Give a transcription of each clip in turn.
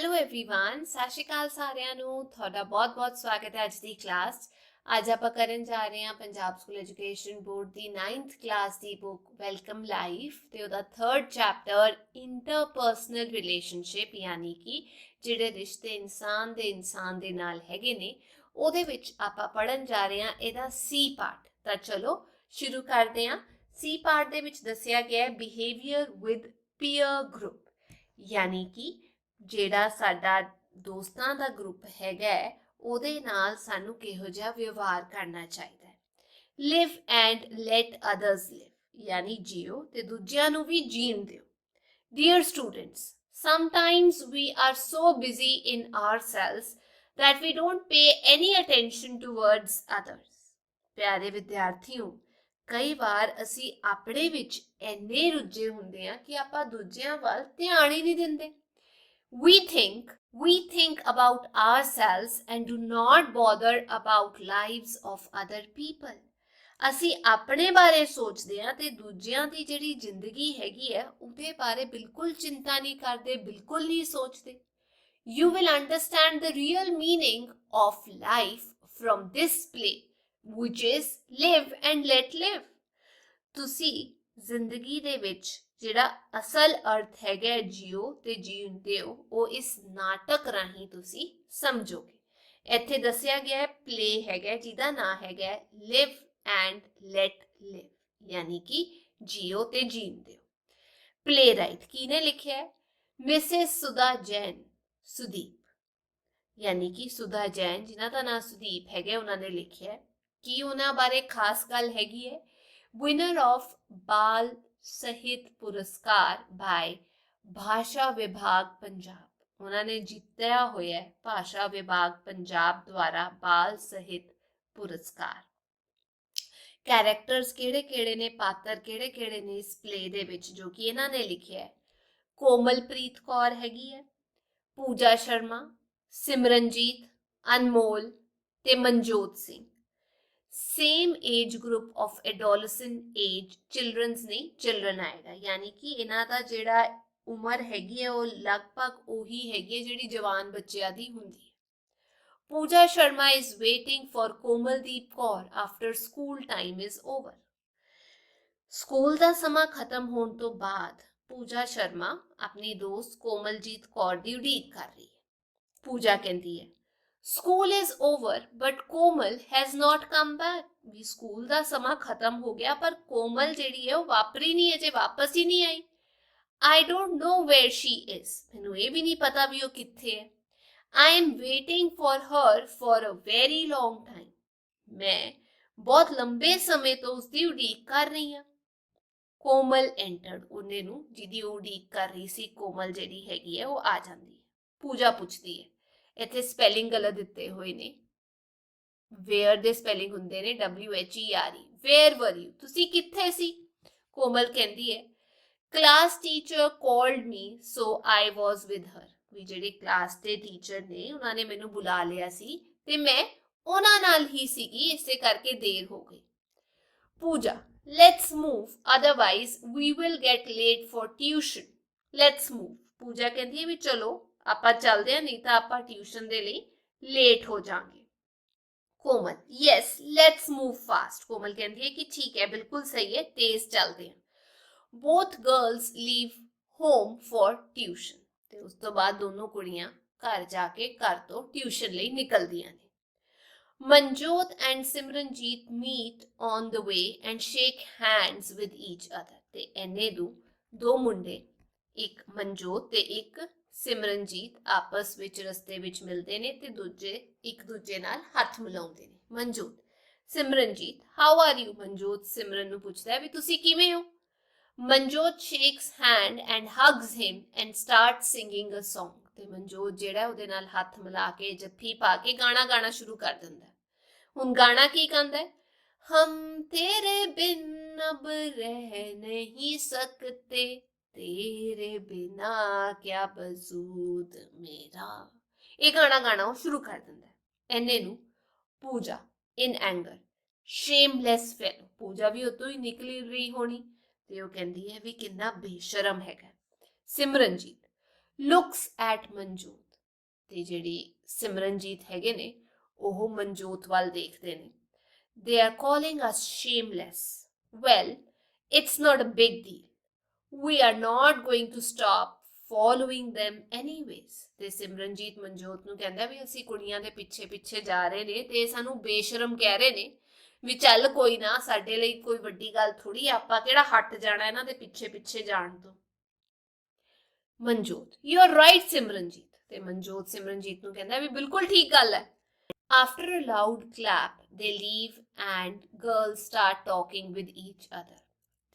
Hello everyone ਸਤਿ ਸ਼੍ਰੀ ਅਕਾਲ ਸਾਰਿਆਂ ਨੂੰ ਤੁਹਾਡਾ ਬਹੁਤ-ਬਹੁਤ ਸਵਾਗਤ ਹੈ ਅੱਜ ਦੀ ਕਲਾਸ 'ਚ। ਅੱਜ ਆਪਾਂ ਕਰਨ ਜਾ ਰਹੇ ਹਾਂ ਪੰਜਾਬ ਸਕੂਲ ਐਜੂਕੇਸ਼ਨ ਬੋਰਡ ਦੀ 9th ਕਲਾਸ ਦੀ ਬੁੱਕ ਵੈਲਕਮ ਲਾਈਫ ਤੇ ਉਹਦਾ 3rd ਚੈਪਟਰ ਇੰਟਰਪਰਸਨਲ ਰਿਲੇਸ਼ਨਸ਼ਿਪ ਯਾਨੀ ਕਿ ਜਿਹੜੇ ਰਿਸ਼ਤੇ ਇਨਸਾਨ ਦੇ ਨਾਲ ਹੈਗੇ ਨੇ ਉਹਦੇ ਵਿੱਚ ਆਪਾਂ ਪੜਨ ਜਾ ਰਹੇ ਹਾਂ ਇਹਦਾ ਸੀ ਪਾਰਟ। ਤਾਂ ਚਲੋ ਸ਼ੁਰੂ ਕਰਦੇ ਹਾਂ। ਸੀ ਪਾਰਟ ਦੇ ਵਿੱਚ ਦੱਸਿਆ ਗਿਆ ਹੈ ਬਿਹੇਵੀਅਰ ਵਿਦ ਪੀਅਰ ਗਰੁੱਪ यानी कि ਜਿਹੜਾ ਸਾਡਾ ਦੋਸਤਾਂ ਦਾ ਗਰੁੱਪ ਹੈਗਾ ਉਹਦੇ ਨਾਲ ਸਾਨੂੰ ਕਿਹੋ ਜਿਹਾ ਵਿਵਹਾਰ ਕਰਨਾ ਚਾਹੀਦਾ ਹੈ। Live and let others live ਯਾਨੀ ਜੀਓ ਤੇ ਦੂਜਿਆਂ ਨੂੰ ਵੀ ਜੀਣ ਦਿਓ। Dear students, sometimes we are so busy in ourselves that we don't pay any attention towards others। ਪਿਆਰੇ ਵਿਦਿਆਰਥੀਓ, ਕਈ ਵਾਰ ਅਸੀਂ ਆਪਣੇ ਵਿੱਚ ਇੰਨੇ ਰੁੱਝੇ ਹੁੰਦੇ ਆ ਕਿ ਆਪਾਂ ਦੂਜਿਆਂ ਵੱਲ ਧਿਆਨ ਹੀ ਨਹੀਂ ਦਿੰਦੇ। We think about ourselves and do not bother about lives of other people। ਅਸੀਂ ਆਪਣੇ ਬਾਰੇ ਸੋਚਦੇ ਆ ਤੇ ਦੂਜਿਆਂ ਦੀ ਜਿਹੜੀ ਜ਼ਿੰਦਗੀ ਹੈਗੀ ਹੈ ਉਹਦੇ ਬਾਰੇ ਬਿਲਕੁਲ ਚਿੰਤਾ ਨਹੀਂ ਕਰਦੇ, ਬਿਲਕੁਲ ਨਹੀਂ ਸੋਚਦੇ। You will understand the real meaning of life from this play, which is live and let live। ਤੁਸੀਂ ਜ਼ਿੰਦਗੀ ਦੇ ਵਿੱਚ ਜਿਹੜਾ ਅਸਲ ਅਰਥ ਹੈਗਾ ਜੀਓ ਤੇ ਜੀਉਂਦੇ ਹੋ ਉਹ ਇਸ ਨਾਟਕ ਰਾਹੀਂ ਤੁਸੀਂ ਸਮਝੋਗੇ। ਇੱਥੇ ਦੱਸਿਆ ਗਿਆ ਹੈ ਪਲੇ ਹੈਗਾ ਜਿਹਦਾ ਨਾਂ ਹੈਗਾ ਲਿਵ ਐਂਡ ਲੈਟ ਲਿਵ ਯਾਨੀ ਕਿ ਜੀਓ ਤੇ ਜੀਉਂਦੇ ਹੋ। ਪਲੇ ਰਾਈਟ ਕਿਹਨੇ ਲਿਖਿਆ ਹੈ? ਮਿਸਿਸ ਸੁਧਾ ਜੈਨ, ਸੁਦੀਪ ਯਾਨੀ ਕਿ ਸੁਧਾ ਜੈਨ ਜਿਨ੍ਹਾਂ ਦਾ ਨਾਂ ਸੁਦੀਪ ਹੈਗਾ ਉਹਨਾਂ ਨੇ ਲਿਖਿਆ ਹੈ। ਕੀ ਉਹਨਾਂ ਬਾਰੇ ਖਾਸ ਗੱਲ ਹੈਗੀ ਹੈ? विनर ऑफ बाल ਸਾਹਿਤ ਪੁਰਸਕਾਰ ਬਾਈ ਭਾਸ਼ਾ ਵਿਭਾਗ ਪੰਜਾਬ। ਉਹਨਾਂ ਨੇ ਜਿੱਤਿਆ ਹੋਇਆ ਹੈ ਭਾਸ਼ਾ ਵਿਭਾਗ ਪੰਜਾਬ ਦੁਆਰਾ ਬਾਲ ਸਾਹਿਤ ਪੁਰਸਕਾਰ। ਕੈਰੈਕਟਰਸ ਕਿਹੜੇ ਨੇ, ਪਾਤਰ ਕਿਹੜੇ ਨੇ ਇਸ ਪਲੇ ਦੇ ਵਿੱਚ ਜੋ ਕਿ ਇਹਨਾਂ ਨੇ ਲਿਖਿਆ ਹੈ? ਕੋਮਲਪ੍ਰੀਤ ਕੌਰ ਹੈਗੀ ਹੈ, ਪੂਜਾ ਸ਼ਰਮਾ, ਸਿਮਰਨਜੀਤ, ਅਨਮੋਲ ਤੇ Manjot Singh. Same age group of adolescent age children's नहीं चिल्ड्रन आएगा यानी कि इन्हां दा जिहड़ा उम्र हैगी है वो लगभग ओही हैगी है जिहड़ी जवान बच्चियां दी हुंदी है। Pooja Sharma is waiting for Komaldeep Kaur after school time is over. School दा समा खत्म होने तो बाद पूजा शर्मा अपनी दोस्त कोमलजीत कौर दी उड़ीक कर रही है। पूजा कहती है school is over but Komal has not come back. ਵੀ ਸਕੂਲ ਦਾ ਸਮਾਂ ਖਤਮ ਹੋ ਗਿਆ ਪਰ ਕੋਮਲ ਜਿਹੜੀ ਹੈ ਉਹ ਵਾਪਰੀ ਨਹੀਂ, ਅਜੇ ਵਾਪਸ ਹੀ ਨਹੀਂ ਆਈ। I don't know where she is, ਮੈਨੂੰ ਇਹ ਵੀ ਨਹੀਂ ਪਤਾ ਵੀ ਉਹ ਕਿੱਥੇ ਹੈ। I am waiting for her for a very long time. ਮੈਂ ਬਹੁਤ ਲੰਬੇ ਸਮੇਂ ਤੋਂ ਉਸਦੀ ਉਡੀਕ ਕਰ ਰਹੀ ਹਾਂ। ਕੋਮਲ ਐਂਟਰਡ, ਉਹਨੇ ਨੂੰ ਜਿਹਦੀ ਉਡੀਕ ਕਰ ਰਹੀ ਸੀ ਕੋਮਲ ਜਿਹੜੀ ਹੈਗੀ ਹੈ ਉਹ ਆ ਜਾਂਦੀ ਹੈ। ਪੂਜਾ ਪੁੱਛਦੀ ਹੈ, ਇੱਥੇ ਸਪੈਲਿੰਗ ਗਲਤ ਦਿੱਤੇ ਹੋਏ ਨੇ। ਵੇਅਰ ਦੇ ਸਪੈਲਿੰਗ ਹੁੰਦੇ ਨੇ WHERE। ਵੇਅਰ ਵਰ ਯੂ, ਤੁਸੀਂ ਕਿੱਥੇ ਸੀ? ਕੋਮਲ ਕਹਿੰਦੀ ਹੈ class teacher called me so I was with her. ਵੀ ਜਿਹੜੇ ਕਲਾਸ ਦੇ ਟੀਚਰ ਨੇ ਉਹਨਾਂ ਨੇ ਮੈਨੂੰ ਬੁਲਾ ਲਿਆ ਸੀ ਤੇ ਮੈਂ ਉਹਨਾਂ ਨਾਲ ਹੀ ਸੀਗੀ, ਇਸੇ ਕਰਕੇ ਦੇਰ ਹੋ ਗਈ। Pooja let's move otherwise we will get late for tuition. Let's move, Pooja ਕਹਿੰਦੀ ਹੈ ਵੀ ਚਲੋ ਆਪਾਂ ਚੱਲਦੇ ਹਾਂ ਨਹੀਂ ਤਾਂ ਆਪਾਂ ਟਿਊਸ਼ਨ ਦੇ ਲਈ ਲੇਟ ਹੋ ਜਾਾਂਗੇ। ਕੋਮਲ ਯੈਸ ਲੈਟਸ ਮੂਵ ਫਾਸਟ। ਕੋਮਲ ਕਹਿੰਦੀ ਹੈ ਕਿ ਠੀਕ ਹੈ, ਬਿਲਕੁਲ ਸਹੀ ਹੈ, ਤੇਜ਼ ਚੱਲਦੇ ਹਾਂ। Both girls leave home for tuition. ਤੇ ਉਸ ਤੋਂ ਬਾਅਦ ਦੋਨੋਂ ਕੁੜੀਆਂ ਘਰ ਜਾ ਕੇ ਘਰ ਤੋਂ ਟਿਊਸ਼ਨ ਲਈ ਨਿਕਲਦੀਆਂ ਨੇ। Manjot and Simranjit meet on the way and shake hands with each other. ਤੇ ਇਹਨੇ ਦੋ ਮੁੰਡੇ, ਇੱਕ ਮਨਜੋਤ ਤੇ ਇੱਕ ਸਿਮਰਨਜੀਤ ਆਪਸ ਵਿੱਚ ਰਸਤੇ ਵਿੱਚ ਮਿਲਦੇ ਨੇ ਤੇ ਇੱਕ ਦੂਜੇ ਨਾਲ ਹੱਥ ਮਿਲਾਉਂਦੇ ਨੇ। Manjot Simranjeet how are you. Manjot Simran ਨੂੰ ਪੁੱਛਦਾ ਹੈ ਵੀ ਤੁਸੀਂ ਕਿਵੇਂ ਹੋ। Manjot shakes hand and hugs him and start singing a song. ਤੇ ਮਨਜੋਤ ਜਿਹੜਾ ਉਹਦੇ ਨਾਲ ਹੱਥ ਮਿਲਾ ਕੇ ਜੱਫੀ ਪਾ ਕੇ ਗਾਣਾ ਗਾਣਾ ਸ਼ੁਰੂ ਕਰ ਦਿੰਦਾ। ਹੁਣ ਗਾਣਾ ਕੀ ਕਹਿੰਦਾ ਹੈ? ਹਮ ਤੇਰੇ ਬਿਨ ਅਬ ਰਹਿ ਨਹੀਂ ਸਕਤੇ तेरे बिना क्या वजूद मेरा। ਇਹ ਗਾਣਾ ਗਾਣਾ ਉਹ ਸ਼ੁਰੂ ਕਰ ਦਿੰਦਾ ਹੈ। ਇਹਨੇ ਨੂੰ ਪੂਜਾ ਇਨ ਐਂਗਰ ਸ਼ੇਮਲੈਸ ਫੈਲੋ। ਪੂਜਾ ਵੀ ਉਤੋਂ ਹੀ ਨਿਕਲੀ ਰਹੀ ਹੋਣੀ ਤੇ ਉਹ ਕਹਿੰਦੀ ਹੈ ਵੀ ਕਿੰਨਾ ਬੇਸ਼ਰਮ ਹੈਗਾ। Simranjit looks at Manjot. ਤੇ ਜਿਹੜੀ ਸਿਮਰਨਜੀਤ ਹੈਗੇ ਨੇ ਉਹ ਮਨਜੋਤ ਵੱਲ ਦੇਖਦੇ ਨੇ। They are calling us shameless. Well, it's not a big deal. We are not going to stop following them anyways. ਤੇ ਸਿਮਰਨਜੀਤ ਮਨਜੋਤ ਨੂੰ ਕਹਿੰਦਾ ਵੀ ਅਸੀਂ ਕੁੜੀਆਂ ਦੇ ਪਿੱਛੇ ਪਿੱਛੇ ਜਾ ਰਹੇ ਨੇ ਤੇ ਸਾਨੂੰ ਬੇਸ਼ਰਮ ਕਹਿ ਰਹੇ ਨੇ ਵੀ ਚੱਲ ਕੋਈ ਨਾ, ਸਾਡੇ ਲਈ ਕੋਈ ਵੱਡੀ ਗੱਲ ਥੋੜੀ, ਆਪਾਂ ਕਿਹੜਾ ਹਟ ਜਾਣਾ ਇਹਨਾਂ ਦੇ ਪਿੱਛੇ ਪਿੱਛੇ ਜਾਣ ਤੋਂ। Manjot, you are right Simranjit. ਤੇ ਮਨਜੋਤ ਸਿਮਰਨਜੀਤ ਨੂੰ ਕਹਿੰਦਾ ਵੀ ਬਿਲਕੁਲ ਠੀਕ ਗੱਲ ਹੈ। After a loud clap, they leave and girls start talking with each other.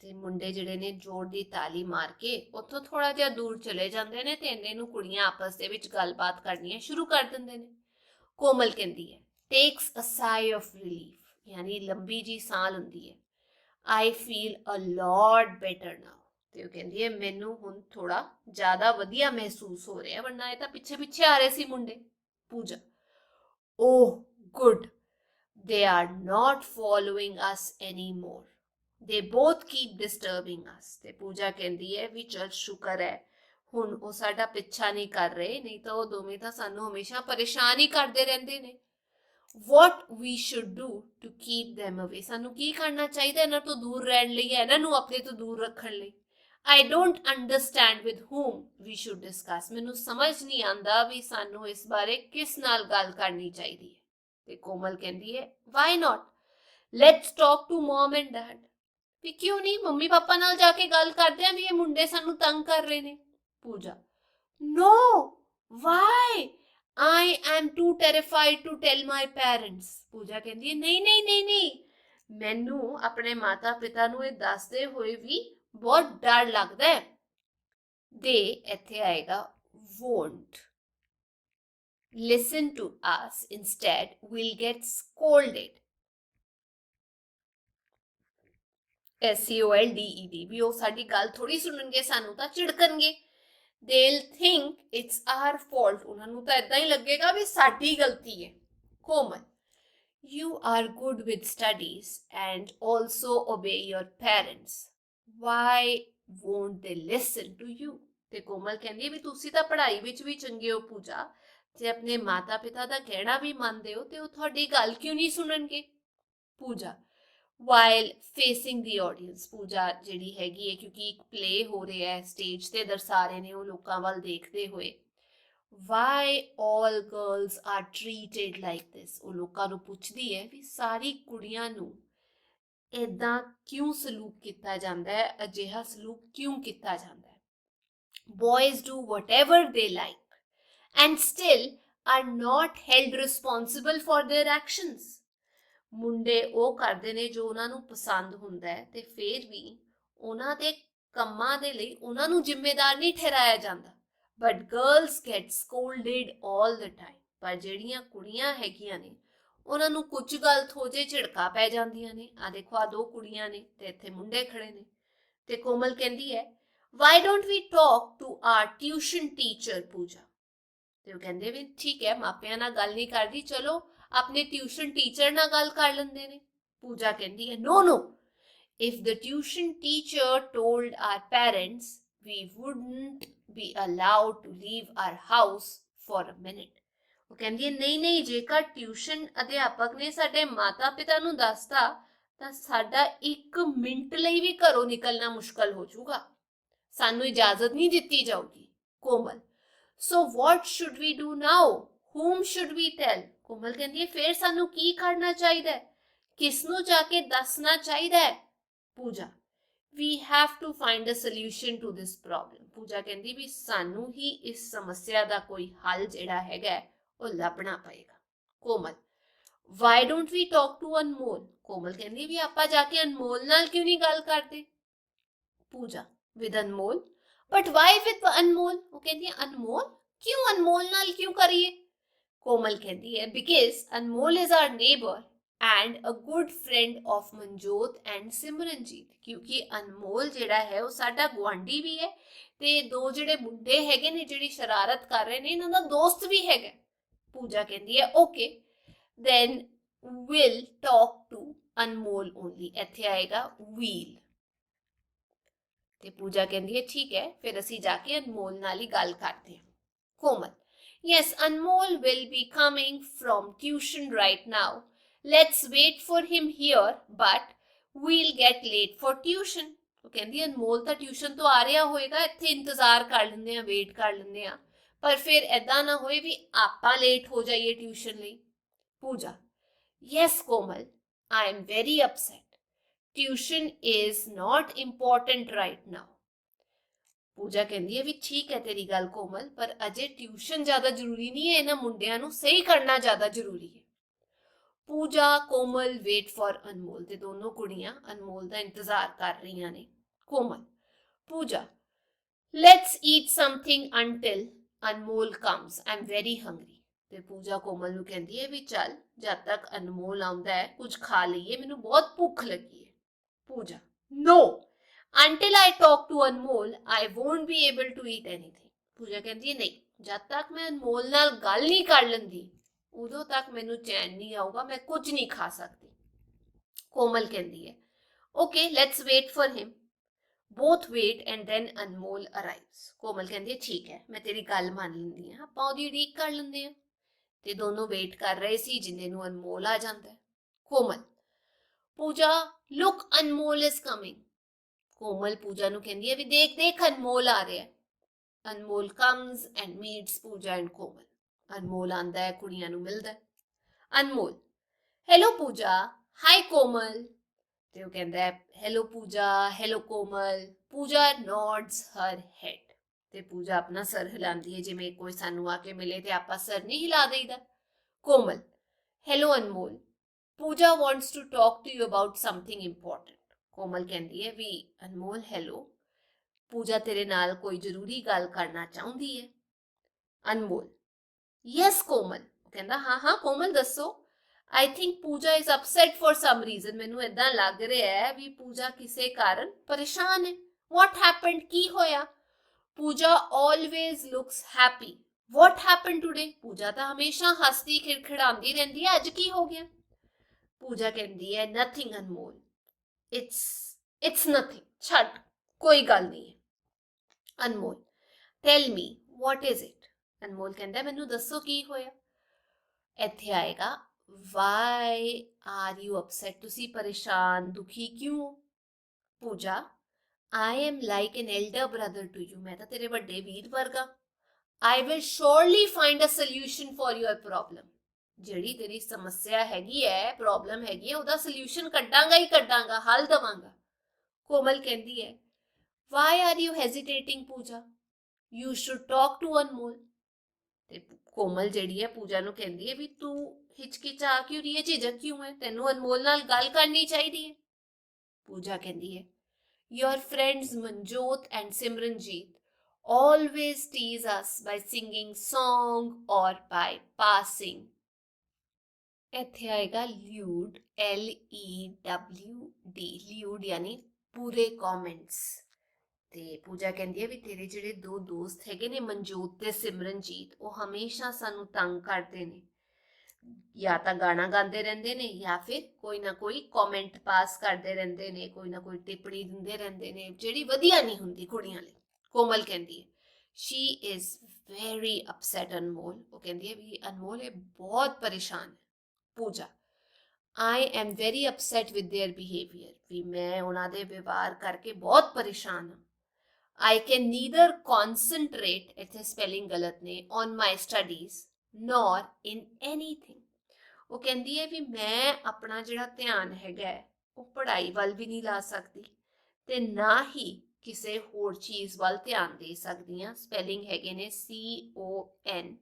ਤੇ ਮੁੰਡੇ ਜਿਹੜੇ ਨੇ ਜ਼ੋਰ ਦੀ ਤਾਲੀ ਮਾਰ ਕੇ ਉੱਥੋਂ ਥੋੜਾ ਜਿਹਾ ਦੂਰ ਚਲੇ ਜਾਂਦੇ ਨੇ ਤੇ ਇੰਨੇ ਨੂੰ ਕੁੜੀਆਂ ਆਪਸ ਦੇ ਵਿੱਚ ਗੱਲਬਾਤ ਕਰਨੀਆਂ ਸ਼ੁਰੂ ਕਰ ਦਿੰਦੇ ਨੇ। ਕੋਮਲ ਕਹਿੰਦੀ ਹੈ takes a sigh of relief, ਯਾਨੀ ਲੰਬੀ ਜੀ ਸਾਹ ਲੈਂਦੀ ਹੈ। I feel a lot better now. ਤੇ ਉਹ ਕਹਿੰਦੀ ਹੈ ਮੈਨੂੰ ਹੁਣ ਥੋੜਾ ਜ਼ਿਆਦਾ ਵਧੀਆ ਮਹਿਸੂਸ ਹੋ ਰਿਹਾ, ਵਰਨਾ ਇਹ ਤਾਂ ਪਿੱਛੇ ਪਿੱਛੇ ਆ ਰਹੇ ਸੀ ਮੁੰਡੇ। ਪੂਜਾ, oh good, they are not following us anymore. They both keep disturbing us. ਤੇ ਪੂਜਾ ਕਹਿੰਦੀ ਹੈ ਵੀ ਚਲ ਸ਼ੁਕਰ ਹੈ ਹੁਣ ਉਹ ਸਾਡਾ ਪਿੱਛਾ ਨਹੀਂ ਕਰ ਰਹੇ, ਨਹੀਂ ਤਾਂ ਉਹ ਦੋਵੇਂ ਤਾਂ ਸਾਨੂੰ ਹਮੇਸ਼ਾ ਪਰੇਸ਼ਾਨ ਹੀ ਕਰਦੇ ਰਹਿੰਦੇ ਨੇ। What we should do to keep them away, ਸਾਨੂੰ ਕੀ ਕਰਨਾ ਚਾਹੀਦਾ ਇਹਨਾਂ ਤੋਂ ਦੂਰ ਰਹਿਣ ਲਈ, ਇਹਨਾਂ ਨੂੰ ਆਪਣੇ ਤੋਂ ਦੂਰ ਰੱਖਣ ਲਈ। I don't understand with whom we should discuss. ਮੈਨੂੰ ਸਮਝ ਨਹੀਂ ਆਉਂਦਾ ਵੀ ਸਾਨੂੰ ਇਸ ਬਾਰੇ ਕਿਸ ਨਾਲ ਗੱਲ ਕਰਨੀ ਚਾਹੀਦੀ ਹੈ। ਤੇ ਕੋਮਲ ਕਹਿੰਦੀ ਹੈ why not, let's talk to mom and dad. ਵੀ ਕਿਉਂ ਨਹੀਂ, ਮੰਮੀ ਪਾਪਾ ਨਾਲ ਜਾ ਕੇ ਗੱਲ ਕਰਦੇ ਆ ਵੀ ਇਹ ਮੁੰਡੇ ਸਾਨੂੰ ਤੰਗ ਕਰ ਰਹੇ ਨੇ। ਪੂਜਾ, no, why, I am too terrified to tell my parents. ਪੂਜਾ ਕਹਿੰਦੀ ਹੈ ਨਹੀਂ ਨਹੀਂ ਨਹੀਂ ਨਹੀਂ, ਮੈਨੂੰ ਆਪਣੇ ਮਾਤਾ ਪਿਤਾ ਨੂੰ ਇਹ ਦੱਸਦੇ ਹੋਏ ਵੀ ਬਹੁਤ ਡਰ ਲੱਗਦਾ ਹੈ। ਦੇ ਇੱਥੇ ਆਏਗਾ won't. Listen to us instead, we'll get scolded. SCOLDED, ਵੀ ਉਹ ਸਾਡੀ ਗੱਲ ਥੋੜੀ ਸੁਣਨਗੇ, ਸਾਨੂੰ ਤਾਂ ਝਿੜਕਣਗੇ। They'll think it's our fault. ਉਹਨਾਂ ਨੂੰ ਤਾਂ ਇਦਾਂ ਹੀ ਲੱਗੇਗਾ ਵੀ ਸਾਡੀ ਗਲਤੀ ਹੈ। ਕੋਮਲ, you are good with studies and also obey your parents. Why won't they listen to you? ਤੇ ਕੋਮਲ ਕਹਿੰਦੀ ਹੈ ਵੀ ਤੁਸੀਂ ਤਾਂ ਪੜ੍ਹਾਈ ਵਿੱਚ ਵੀ ਚੰਗੇ ਹੋ ਪੂਜਾ, ਤੇ ਆਪਣੇ ਮਾਤਾ ਪਿਤਾ ਦਾ ਕਹਿਣਾ ਵੀ ਮੰਨਦੇ ਹੋ, ਤੇ ਉਹ ਤੁਹਾਡੀ ਗੱਲ ਕਿਉਂ ਨਹੀਂ ਸੁਣਨਗੇ। ਪੂਜਾ, while facing the audience. ਪੂਜਾ ਜਿਹੜੀ ਹੈਗੀ ਹੈ, ਕਿਉਂਕਿ ਇੱਕ ਪਲੇ ਹੋ ਰਿਹਾ ਹੈ, ਸਟੇਜ ਤੇ ਦਰਸਾ ਰਹੇ ਨੇ ਉਹ ਲੋਕਾਂ ਵੱਲ ਦੇਖਦੇ ਹੋਏ। Why all girls are treated like this. ਉਹ ਲੋਕਾਂ ਨੂੰ ਪੁੱਛਦੀ ਹੈ ਵੀ ਸਾਰੀ ਕੁੜੀਆਂ ਨੂੰ ਇਦਾਂ ਕਿਉਂ ਸਲੂਕ ਕੀਤਾ ਜਾਂਦਾ ਹੈ, ਅਜਿਹਾ ਸਲੂਕ ਕਿਉਂ ਕੀਤਾ ਜਾਂਦਾ ਹੈ। Boys do whatever they like and still are not held responsible for their actions. ਮੁੰਡੇ ਉਹ ਕਰਦੇ ਨੇ ਜੋ ਉਹਨਾਂ ਨੂੰ ਪਸੰਦ ਹੁੰਦਾ ਹੈ, ਤੇ ਫਿਰ ਵੀ ਉਹਨਾਂ ਦੇ ਕੰਮਾਂ ਦੇ ਲਈ ਉਹਨਾਂ ਨੂੰ ਜ਼ਿੰਮੇਦਾਰ ਨਹੀਂ ਠਹਿਰਾਇਆ ਜਾਂਦਾ। But girls get scolded all the time. ਪਰ ਜਿਹੜੀਆਂ ਕੁੜੀਆਂ ਹੈਗੀਆਂ ਨੇ ਉਹਨਾਂ ਨੂੰ ਕੁਝ ਗੱਲ ਥੋੜੇ ਝਿੜਕਾ ਪੈ ਜਾਂਦੀਆਂ ਨੇ। ਆ ਦੇਖੋ, ਆ ਦੋ ਕੁੜੀਆਂ ਨੇ ਤੇ ਇੱਥੇ ਮੁੰਡੇ ਖੜੇ ਨੇ। ਤੇ ਕੋਮਲ ਕਹਿੰਦੀ ਹੈ why don't we talk to our tuition teacher ਪੂਜਾ। ਤੇ ਉਹ ਕਹਿੰਦੇ ਵੀ ਠੀਕ ਹੈ, ਮਾਪਿਆਂ ਨਾਲ ਗੱਲ ਨਹੀਂ ਕਰਦੀ, ਚਲੋ ਆਪਣੇ ਟਿਊਸ਼ਨ ਟੀਚਰ ਨਾਲ ਗੱਲ ਕਰ ਲੈਂਦੇ ਨੇ। ਪੂਜਾ ਕਹਿੰਦੀ ਹੈ no no, if the tuition teacher told our parents, we wouldn't be allowed to leave our house for a minute. ਉਹ ਕਹਿੰਦੀ ਹੈ ਨਹੀਂ ਨਹੀਂ, ਜੇਕਰ ਟਿਊਸ਼ਨ ਅਧਿਆਪਕ ਨੇ ਸਾਡੇ ਮਾਤਾ ਪਿਤਾ ਨੂੰ ਦੱਸਤਾ ਤਾਂ ਸਾਡਾ 1 ਮਿੰਟ ਲਈ ਵੀ ਘਰੋਂ ਨਿਕਲਣਾ ਮੁਸ਼ਕਲ ਹੋ ਜਾਊਗਾ, ਸਾਨੂੰ ਇਜਾਜ਼ਤ ਨਹੀਂ ਦਿੱਤੀ ਜਾਊਗੀ। ਕੋਮਲ, so what should we do now? Whom should we tell? ਕੋਮਲ ਕਹਿੰਦੀ ਹੈ ਫਿਰ ਸਾਨੂੰ ਕੀ ਕਰਨਾ ਚਾਹੀਦਾ ਹੈ, ਕਿਸ ਨੂੰ ਜਾ ਕੇ ਦੱਸਣਾ ਚਾਹੀਦਾ ਹੈ। ਪੂਜਾ, we have to find a solution to this problem. ਪੂਜਾ ਕਹਿੰਦੀ ਵੀ ਸਾਨੂੰ ਹੀ ਇਸ ਸਮੱਸਿਆ ਦਾ ਕੋਈ ਹੱਲ ਜਿਹੜਾ ਹੈਗਾ ਉਹ ਲੱਭਣਾ ਪਏਗਾ। ਕੋਮਲ, why don't we talk to ਅਨਮੋਲ? ਕੋਮਲ ਕਹਿੰਦੀ ਵੀ ਆਪਾਂ ਜਾ ਕੇ ਅਨਮੋਲ ਨਾਲ ਕਿਉਂ ਨਹੀਂ ਗੱਲ ਕਰਦੇ। ਪੂਜਾ, with Anmol? but why with ਅਨਮੋਲ? ਉਹ ਕਹਿੰਦੀ ਹੈ ਅਨਮੋਲ ਕਿਉਂ, ਅਨਮੋਲ ਨਾਲ ਕਿਉਂ ਕਰੀਏ। ਕੋਮਲ ਕਹਿੰਦੀ ਹੈ because Anmol is our neighbor and a good friend of Manjot and Simranjeet. ਕਿਉਂਕਿ ਅਨਮੋਲ ਜਿਹੜਾ ਹੈ ਉਹ ਸਾਡਾ ਗੁਆਂਢੀ ਵੀ ਹੈ ਤੇ ਦੋ ਜਿਹੜੇ ਮੁੰਡੇ ਹੈਗੇ ਨੇ ਜਿਹੜੀ ਸ਼ਰਾਰਤ ਕਰ ਰਹੇ ਨੇ ਇਹਨਾਂ ਦਾ ਦੋਸਤ ਵੀ ਹੈਗਾ। ਪੂਜਾ ਕਹਿੰਦੀ ਹੈ okay, then we'll talk to Anmol only. ਇੱਥੇ ਆਏਗਾ we'll। ਤੇ ਪੂਜਾ ਕਹਿੰਦੀ ਹੈ ਠੀਕ ਹੈ, ਫਿਰ ਅਸੀਂ ਜਾ ਕੇ ਅਨਮੋਲ ਨਾਲ ਹੀ ਗੱਲ ਕਰਦੇ ਹਾਂ। ਕੋਮਲ, Yes, Anmol will be coming from tuition right now. Let's wait for him here, but we'll get late for tuition. ਉਹ ਕਹਿੰਦੀ ਅਨਮੋਲ ਤਾਂ ਟਿਊਸ਼ਨ ਤੋਂ ਆ ਰਿਹਾ ਹੋਏਗਾ, ਇੱਥੇ ਇੰਤਜ਼ਾਰ ਕਰ ਲੈਂਦੇ ਆ, ਵੇਟ ਕਰ ਲੈਂਦੇ ਆ, ਪਰ ਫਿਰ ਐਦਾਂ ਨਾ ਹੋਏ ਵੀ ਆਪਾਂ ਲੇਟ ਹੋ ਜਾਈਏ ਟਿਊਸ਼ਨ ਲਈ। Pooja, yes Komal, I am very upset. Tuition is not important right now. ਪੂਜਾ ਕਹਿੰਦੀ ਹੈ ਵੀ ਠੀਕ ਹੈ ਤੇਰੀ ਗੱਲ ਕੋਮਲ, ਪਰ ਅਜੇ ਟਿਊਸ਼ਨ ਜ਼ਿਆਦਾ ਜ਼ਰੂਰੀ ਨਹੀਂ ਹੈ, ਇਹਨਾਂ ਮੁੰਡਿਆਂ ਨੂੰ ਸਹੀ ਕਰਨਾ ਜ਼ਿਆਦਾ ਜ਼ਰੂਰੀ ਹੈ। ਪੂਜਾ, ਕੋਮਲ ਵੇਟ ਫॉर ਅਨਮੋਲ ਤੇ ਦੋਨੋਂ ਕੁੜੀਆਂ ਅਨਮੋਲ ਦਾ ਇੰਤਜ਼ਾਰ ਕਰ ਰਹੀਆਂ ਨੇ। Komal, Pooja, let's eat something until Anmol comes, I am very hungry. ਤੇ ਪੂਜਾ ਕੋਮਲ ਨੂੰ ਕਹਿੰਦੀ ਹੈ ਵੀ ਚੱਲ ਜਦ ਤੱਕ ਅਨਮੋਲ ਆਉਂਦਾ ਹੈ ਕੁਝ ਖਾ ਲਈਏ, ਮੈਨੂੰ ਬਹੁਤ ਭੁੱਖ ਲੱਗੀ ਹੈ। ਪੂਜਾ, ਨੋ, until I talk to Anmol, I won't be able to eat anything. ਪੂਜਾ ਕਹਿੰਦੀ ਹੈ ਨਹੀਂ, ਜਦ ਤੱਕ ਮੈਂ ਅਨਮੋਲ ਨਾਲ ਗੱਲ ਨਹੀਂ ਕਰ ਲੈਂਦੀ ਉਦੋਂ ਤੱਕ ਮੈਨੂੰ ਚੈਨ ਨਹੀਂ ਆਊਗਾ, ਮੈਂ ਕੁਝ ਨਹੀਂ ਖਾ ਸਕਦੀ। ਕੋਮਲ ਕਹਿੰਦੀ ਹੈ okay, let's wait for him. Both wait and then Anmol arrives. Komal ਕਹਿੰਦੀ ਹੈ ਠੀਕ ਹੈ, ਮੈਂ ਤੇਰੀ ਗੱਲ ਮੰਨ ਲੈਂਦੀ ਹਾਂ, ਆਪਾਂ ਉਹਦੀ ਉਡੀਕ ਕਰ ਲੈਂਦੇ ਹਾਂ। ਤੇ ਦੋਨੋਂ ਵੇਟ ਕਰ ਰਹੇ ਸੀ ਜਿੰਨੇ ਨੂੰ ਅਨਮੋਲ ਆ ਜਾਂਦਾ ਹੈ। ਕੋਮਲ, ਪੂਜਾ, ਲੁੱਕ ਅਨਮੋਲ ਇਜ਼ ਕਮਿੰਗ। ਕੋਮਲ ਪੂਜਾ ਨੂੰ ਕਹਿੰਦੀ ਹੈ ਵੀ ਦੇਖ ਦੇਖ ਅਨਮੋਲ ਆ ਰਿਹਾ ਹੈ। Anmol comes and meets Pooja and Komal. Anmol ਆਂਦਾ ਹੈ, ਕੁੜੀਆਂ ਨੂੰ ਮਿਲਦਾ। Anmol, hello Pooja, hi Komal. ਤੇ ਉਹ ਕਹਿੰਦਾ ਹੈ hello Pooja, hello Komal. Pooja nods her head. ਤੇ ਪੂਜਾ ਆਪਣਾ ਸਰ ਹਿਲਾਉਂਦੀ ਹੈ, ਜਿਵੇਂ ਕੋਈ ਸਾਨੂੰ ਆ ਕੇ ਮਿਲੇ ਤੇ ਆਪਾਂ ਸਰ ਨਹੀਂ ਹਿਲਾ ਦੇਈਦਾ। Komal, hello Anmol, Pooja wants to talk to you about something important. Komal ਕਹਿੰਦੀ ਹੈ ਵੀ ਅਨਮੋਲ ਹੈਲੋ, ਪੂਜਾ ਤੇਰੇ ਨਾਲ ਕੋਈ ਜ਼ਰੂਰੀ ਗੱਲ ਕਰਨਾ ਚਾਹੁੰਦੀ ਹੈ। ਅਨਮੋਲ, ਯੈਸ ਕੋਮਲ। ਕਹਿੰਦਾ ਹਾਂ ਹਾਂ ਕੋਮਲ ਦੱਸੋ। I think Pooja is upset for some reason. ਮੈਨੂੰ ਇਦਾਂ ਲੱਗ ਰਿਹਾ ਹੈ ਵੀ ਪੂਜਾ ਕਿਸੇ ਕਾਰਨ ਪਰੇਸ਼ਾਨ ਹੈ। ਵਾਟ ਹੈਪਨਡ, ਕੀ ਹੋਇਆ? Pooja always looks happy. What happened today? Pooja ਤਾਂ ਹਮੇਸ਼ਾ ਹੱਸਦੀ ਖਿੜਖਿੜਾਉਂਦੀ ਰਹਿੰਦੀ ਹੈ, ਅੱਜ ਕੀ ਹੋ ਗਿਆ? ਪੂਜਾ ਕਹਿੰਦੀ ਹੈ ਨਥਿੰਗ ਅਨਮੋਲ, ਇਟਸ ਨਥਿੰਗ, ਛੱਡ, ਕੋਈ ਗੱਲ ਨਹੀਂ ਹੈ। ਅਨਮੋਲ, ਟੈਲ ਮੀ ਵਾਟ ਇਜ਼ ਇਟ? ਅਨਮੋਲ ਕਹਿੰਦਾ ਮੈਨੂੰ ਦੱਸੋ ਕੀ ਹੋਇਆ। ਇੱਥੇ ਆਏਗਾ ਵਾਈ ਆਰ ਯੂ ਅਪਸੈਟ, ਤੁਸੀਂ ਪਰੇਸ਼ਾਨ ਦੁਖੀ ਕਿਉਂ ਹੋ? Pooja, I am like an elder brother to you, ਮੈਂ ਤਾਂ ਤੇਰੇ ਵੱਡੇ ਵੀਰ ਵਰਗਾ। I will surely find a solution for your problem. ਜਿਹੜੀ ਤੇਰੀ ਸਮੱਸਿਆ ਹੈਗੀ ਹੈ, ਪ੍ਰੋਬਲਮ ਹੈਗੀ ਹੈ, ਉਹਦਾ ਸੋਲਿਊਸ਼ਨ ਕੱਢਾਂਗਾ ਹੀ ਕੱਢਾਂਗਾ, ਹੱਲ ਦਵਾਂਗਾ। ਕੋਮਲ ਕਹਿੰਦੀ ਹੈ why are you hesitating Pooja, you should talk to Anmol. ਤੇ ਕੋਮਲ ਜਿਹੜੀ ਹੈ ਪੂਜਾ ਨੂੰ ਕਹਿੰਦੀ ਹੈ ਵੀ ਤੂੰ ਹਿਚਕਿਚਾ ਕਿਉਂ ਰਹੀ ਹੈ, ਝਿਜਕ ਕਿਉਂ ਹੈ, ਤੈਨੂੰ ਅਨਮੋਲ ਨਾਲ ਗੱਲ ਕਰਨੀ ਚਾਹੀਦੀ ਹੈ। ਪੂਜਾ ਕਹਿੰਦੀ ਹੈ your friends Manjot and Simranjit always tease us by singing song or by passing। ਇੱਥੇ ਆਏਗਾ ਲਿਊਡ, LEWD, ਲਿਊਡ ਯਾਨੀ ਪੂਰੇ ਕਮੈਂਟਸ। ਤੇ ਪੂਜਾ ਕਹਿੰਦੀ ਹੈ ਵੀ ਤੇਰੇ ਜਿਹੜੇ ਦੋ ਦੋਸਤ ਹੈਗੇ ਨੇ ਮਨਜੋਤ ਤੇ ਸਿਮਰਨਜੀਤ, ਉਹ ਹਮੇਸ਼ਾ ਸਾਨੂੰ ਤੰਗ ਕਰਦੇ ਨੇ, ਜਾਂ ਤਾਂ ਗਾਣਾ ਗਾਉਂਦੇ ਰਹਿੰਦੇ ਨੇ ਜਾਂ ਫਿਰ ਕੋਈ ਨਾ ਕੋਈ ਕਮੈਂਟ ਪਾਸ ਕਰਦੇ ਰਹਿੰਦੇ ਨੇ, ਕੋਈ ਨਾ ਕੋਈ ਟਿੱਪਣੀ ਦਿੰਦੇ ਰਹਿੰਦੇ ਨੇ ਜਿਹੜੀ ਵਧੀਆ ਨਹੀਂ ਹੁੰਦੀ ਕੁੜੀਆਂ ਲਈ। ਕੋਮਲ ਕਹਿੰਦੀ ਹੈ she is very upset Anmol. ਉਹ ਕਹਿੰਦੀ ਹੈ ਵੀ ਅਨਮੋਲ ਇਹ ਬਹੁਤ ਪਰੇਸ਼ਾਨ ਹੈ। Pooja, I am very upset with their behaviour, ਵੀ ਮੈਂ ਉਹਨਾਂ ਦੇ ਵਿਵਹਾਰ ਕਰਕੇ ਬਹੁਤ ਪਰੇਸ਼ਾਨ ਹਾਂ। I can neither concentrate, ਇੱਥੇ ਸਪੈਲਿੰਗ ਗਲਤ ਨੇ, on my studies nor in anything। ਉਹ ਕਹਿੰਦੀ ਹੈ ਵੀ ਮੈਂ ਆਪਣਾ ਜਿਹੜਾ ਧਿਆਨ ਹੈਗਾ ਉਹ ਪੜ੍ਹਾਈ ਵੱਲ ਵੀ ਨਹੀਂ ਲਾ ਸਕਦੀ ਤੇ ਨਾ ਹੀ ਕਿਸੇ ਹੋਰ ਚੀਜ਼ ਵੱਲ ਧਿਆਨ ਦੇ ਸਕਦੀ ਹਾਂ। ਸਪੈਲਿੰਗ ਹੈਗੇ ਨੇ CONCENTRATE,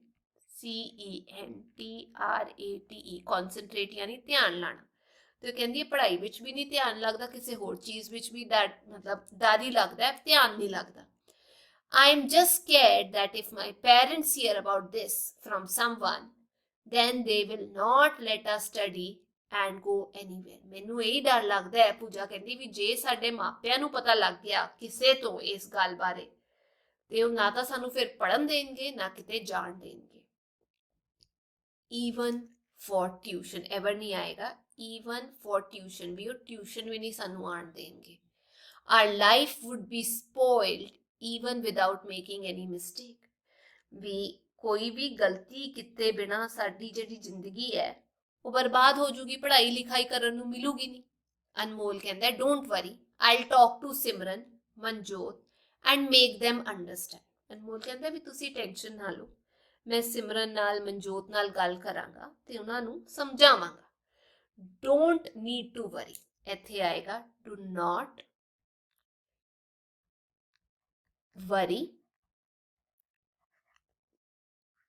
ਕਨਸੈਂਟਰੇਟ ਯਾਨੀ ਧਿਆਨ ਲਾਣਾ। ਤੇ ਕਹਿੰਦੀ ਹੈ ਪੜ੍ਹਾਈ ਵਿੱਚ ਵੀ ਨਹੀਂ ਧਿਆਨ ਲੱਗਦਾ, ਕਿਸੇ ਹੋਰ ਚੀਜ਼ ਵਿੱਚ ਵੀ ਮਤਲਬ ਡਰ ਹੀ ਲੱਗਦਾ ਹੈ, ਧਿਆਨ ਨਹੀਂ ਲੱਗਦਾ। I am just scared that if my parents hear about this from someone, then they will not let us study and go anywhere। ਮੈਨੂੰ ਇਹ ਡਰ ਲੱਗਦਾ ਹੈ, ਪੂਜਾ ਕਹਿੰਦੀ ਵੀ ਜੇ ਸਾਡੇ ਮਾਪਿਆਂ ਨੂੰ ਪਤਾ ਲੱਗ ਗਿਆ ਕਿਸੇ ਤੋਂ ਇਸ ਗੱਲ ਬਾਰੇ, ਤੇ ਉਹ ਨਾ ਤਾਂ ਸਾਨੂੰ ਫਿਰ ਪੜ੍ਹਨ ਦੇਣਗੇ ਨਾ ਕਿਤੇ ਜਾਣ ਦੇਣਗੇ। ਈਵਨ ਫॉर ਟਿਊਸ਼ਨ, ਐਵਰ ਨਹੀਂ ਆਏਗਾ, ਈਵਨ ਫॉर ਟਿਊਸ਼ਨ, ਵੀ ਉਹ ਟਿਊਸ਼ਨ ਵੀ ਨਹੀਂ ਸਾਨੂੰ ਆਣ ਦੇਣਗੇ। Our life would be spoiled even without making any mistake। ਵੀ कोई भी गलती किते बिना साडी जिहड़ी जिंदगी है वो बर्बाद हो जूगी, पढ़ाई लिखाई करन नूं मिलूगी नहीं। अनमोल कहंदा don't worry, I will talk to Simran, Manjot and make them understand. Anmol कहंदा भी तुसी टेंशन ना लो, मैं सिमरन नाल मनजोत नाल गल करांगा ते उन्हां नूं समझावांगा। डोंट नीड टू वरी, इत्थे आएगा डू नॉट वरी,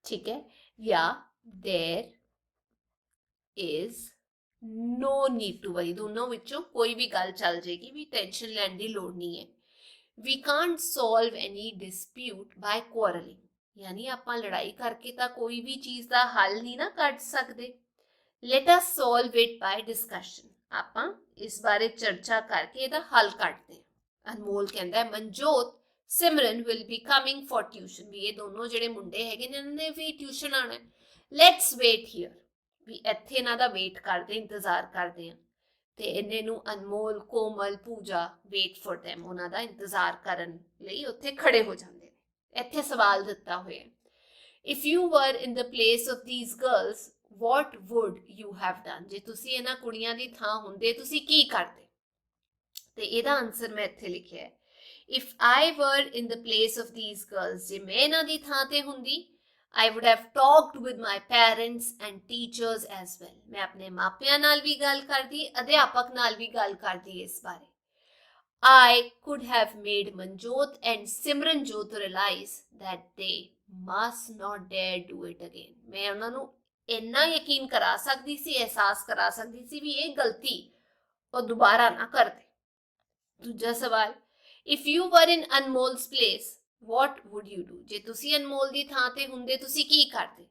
ठीक है, या there is no need to worry, दोनों विचों कोई भी गल चल जाएगी, भी टेंशन लैण दी लोड़ नहीं है। We can't solve any dispute by quarrelling, यानी आपां लड़ाई करके तां कोई भी चीज दा हल नहीं ना कढ सकदे। Let us solve it by discussion, आपां इस बारे चर्चा करके इहदा हल कढदे हां। अनमोल कहंदा है Manjot Simran will be coming for tuition, भी ये दोनों ਜਿਹੜੇ ਮੁੰਡੇ ਹੈਗੇ ਨੇ ਇਹਨਾਂ ਨੇ ਵੀ ਟਿਊਸ਼ਨ ਆਣਾ ਹੈ। ਲੈਟਸ ਵੇਟ ਹੀਅਰ, ਵੀ ਇੱਥੇ ਇਹਨਾਂ ਦਾ ਵੇਟ ਕਰਦੇ, ਇੰਤਜ਼ਾਰ ਕਰਦੇ ਆ। ਤੇ ਇਹਨੇ ਨੂੰ ਅਨਮੋਲ, ਕੋਮਲ, ਪੂਜਾ ਵੇਟ ਫॉर them, ਉਹਨਾਂ ਦਾ ਇੰਤਜ਼ਾਰ ਕਰਨ ਲਈ ਉੱਥੇ ਖੜੇ ਹੋ ਜਾਂਦੇ ਨੇ। ਇੱਥੇ ਸਵਾਲ ਦਿੱਤਾ ਹੋਇਆ, if you were in the place of these girls what would you have done, ਜੇ ਤੁਸੀਂ ਇਹਨਾਂ ਕੁੜੀਆਂ ਦੀ ਥਾਂ ਹੁੰਦੇ ਤੁਸੀਂ ਕੀ ਕਰਦੇ। ਤੇ ਇਹਦਾ ਆਨਸਰ ਮੈਂ ਇੱਥੇ ਲਿਖਿਆ ਹੈ, if I were in the place of these girls, ਜੇ ਮੈਂ ਇਹਨਾਂ ਦੀ ਥਾਂ ਤੇ ਹੁੰਦੀ, I would have talked with my parents and teachers as well, ਮੈਂ ਆਪਣੇ ਮਾਪਿਆਂ ਨਾਲ ਵੀ ਗੱਲ ਕਰਦੀ, ਅਧਿਆਪਕ ਨਾਲ ਵੀ ਗੱਲ ਕਰਦੀ ਇਸ ਬਾਰੇ। I could have made Manjot and Simranjot realize that they must not dare do it again, ਮੈਂ ਉਹਨਾਂ ਨੂੰ ਇੰਨਾ ਯਕੀਨ ਕਰਾ ਸਕਦੀ ਸੀ, ਅਹਿਸਾਸ ਕਰਾ ਸਕਦੀ ਸੀ ਵੀ ਇਹ ਗਲਤੀ ਉਹ ਦੁਬਾਰਾ ਨਾ ਕਰਦੇ। ਦੂਜਾ ਸਵਾਲ, if you were in Anmol's place, what would you do, ਜੇ ਤੁਸੀਂ ਅਨਮੋਲ ਦੀ ਥਾਂ ਤੇ ਹੁੰਦੇ ਤੁਸੀਂ ਕੀ ਕਰਦੇ।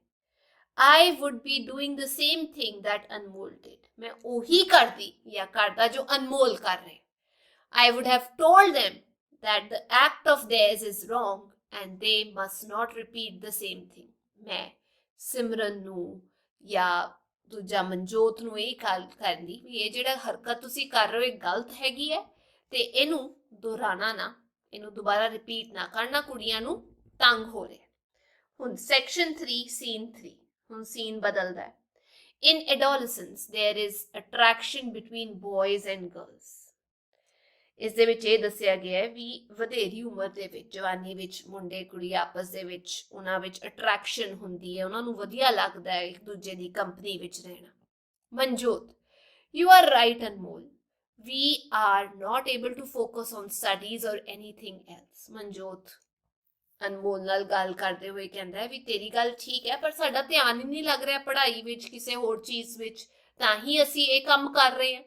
I would be doing the same thing that Anmol did, ਮੈਂ ਉਹੀ ਕਰਦੀ ਜਾਂ ਕਰਦਾ ਜੋ ਅਨਮੋਲ ਕਰ ਰਹੇ। I would have told them that the act of theirs is wrong and they must not repeat the same thing, ਮੈਂ ਸਿਮਰਨ ਨੂੰ ਜਾਂ ਦੂਜਾ ਮਨਜੋਤ ਨੂੰ ਇਹ ਗੱਲ ਕਰਨੀ ਵੀ ਇਹ ਜਿਹੜਾ ਹਰਕਤ ਤੁਸੀਂ ਕਰ ਰਹੇ ਹੋ ਇਹ ਗਲਤ ਹੈਗੀ ਹੈ ਤੇ ਇਹਨੂੰ ਦੁਹਰਾਣਾ ਨਾ, ਇਹਨੂੰ ਦੁਬਾਰਾ ਰਿਪੀਟ ਨਾ ਕਰਨਾ, ਕੁੜੀਆਂ ਨੂੰ ਤੰਗ ਹੋ ਰਿਹਾ। ਹੁਣ ਸੈਕਸ਼ਨ 3 ਸੀਨ 3, ਹੁਣ ਸੀਨ ਬਦਲਦਾ ਹੈ। In adolescence there is attraction between boys and girls, ਇਸ ਦੇ ਵਿੱਚ ਇਹ ਦੱਸਿਆ ਗਿਆ ਹੈ ਵੀ ਵਧੇਰੀ ਉਮਰ ਦੇ ਵਿੱਚ, ਜਵਾਨੀ ਵਿੱਚ ਮੁੰਡੇ ਕੁੜੀ ਆਪਸ ਦੇ ਵਿੱਚ ਉਹਨਾਂ ਵਿੱਚ ਅਟਰੈਕਸ਼ਨ ਹੁੰਦੀ ਹੈ, ਉਹਨਾਂ ਨੂੰ ਵਧੀਆ ਲੱਗਦਾ ਹੈ ਇੱਕ ਦੂਜੇ ਦੀ ਕੰਪਨੀ ਵਿੱਚ ਰਹਿਣਾ। Manjot, you are right Anmol, we are not able to focus on studies or anything else, Manjot Anmol ਨਾਲ ਗੱਲ ਕਰਦੇ ਹੋਏ ਕਹਿੰਦਾ ਹੈ ਵੀ ਤੇਰੀ ਗੱਲ ਠੀਕ ਹੈ ਪਰ ਸਾਡਾ ਧਿਆਨ ਹੀ ਨਹੀਂ ਲੱਗ ਰਿਹਾ ਪੜ੍ਹਾਈ ਵਿੱਚ, ਕਿਸੇ ਹੋਰ ਚੀਜ਼ ਵਿੱਚ, ਤਾਂ ਹੀ ਅਸੀਂ ਇਹ ਕੰਮ ਕਰ ਰਹੇ ਹਾਂ।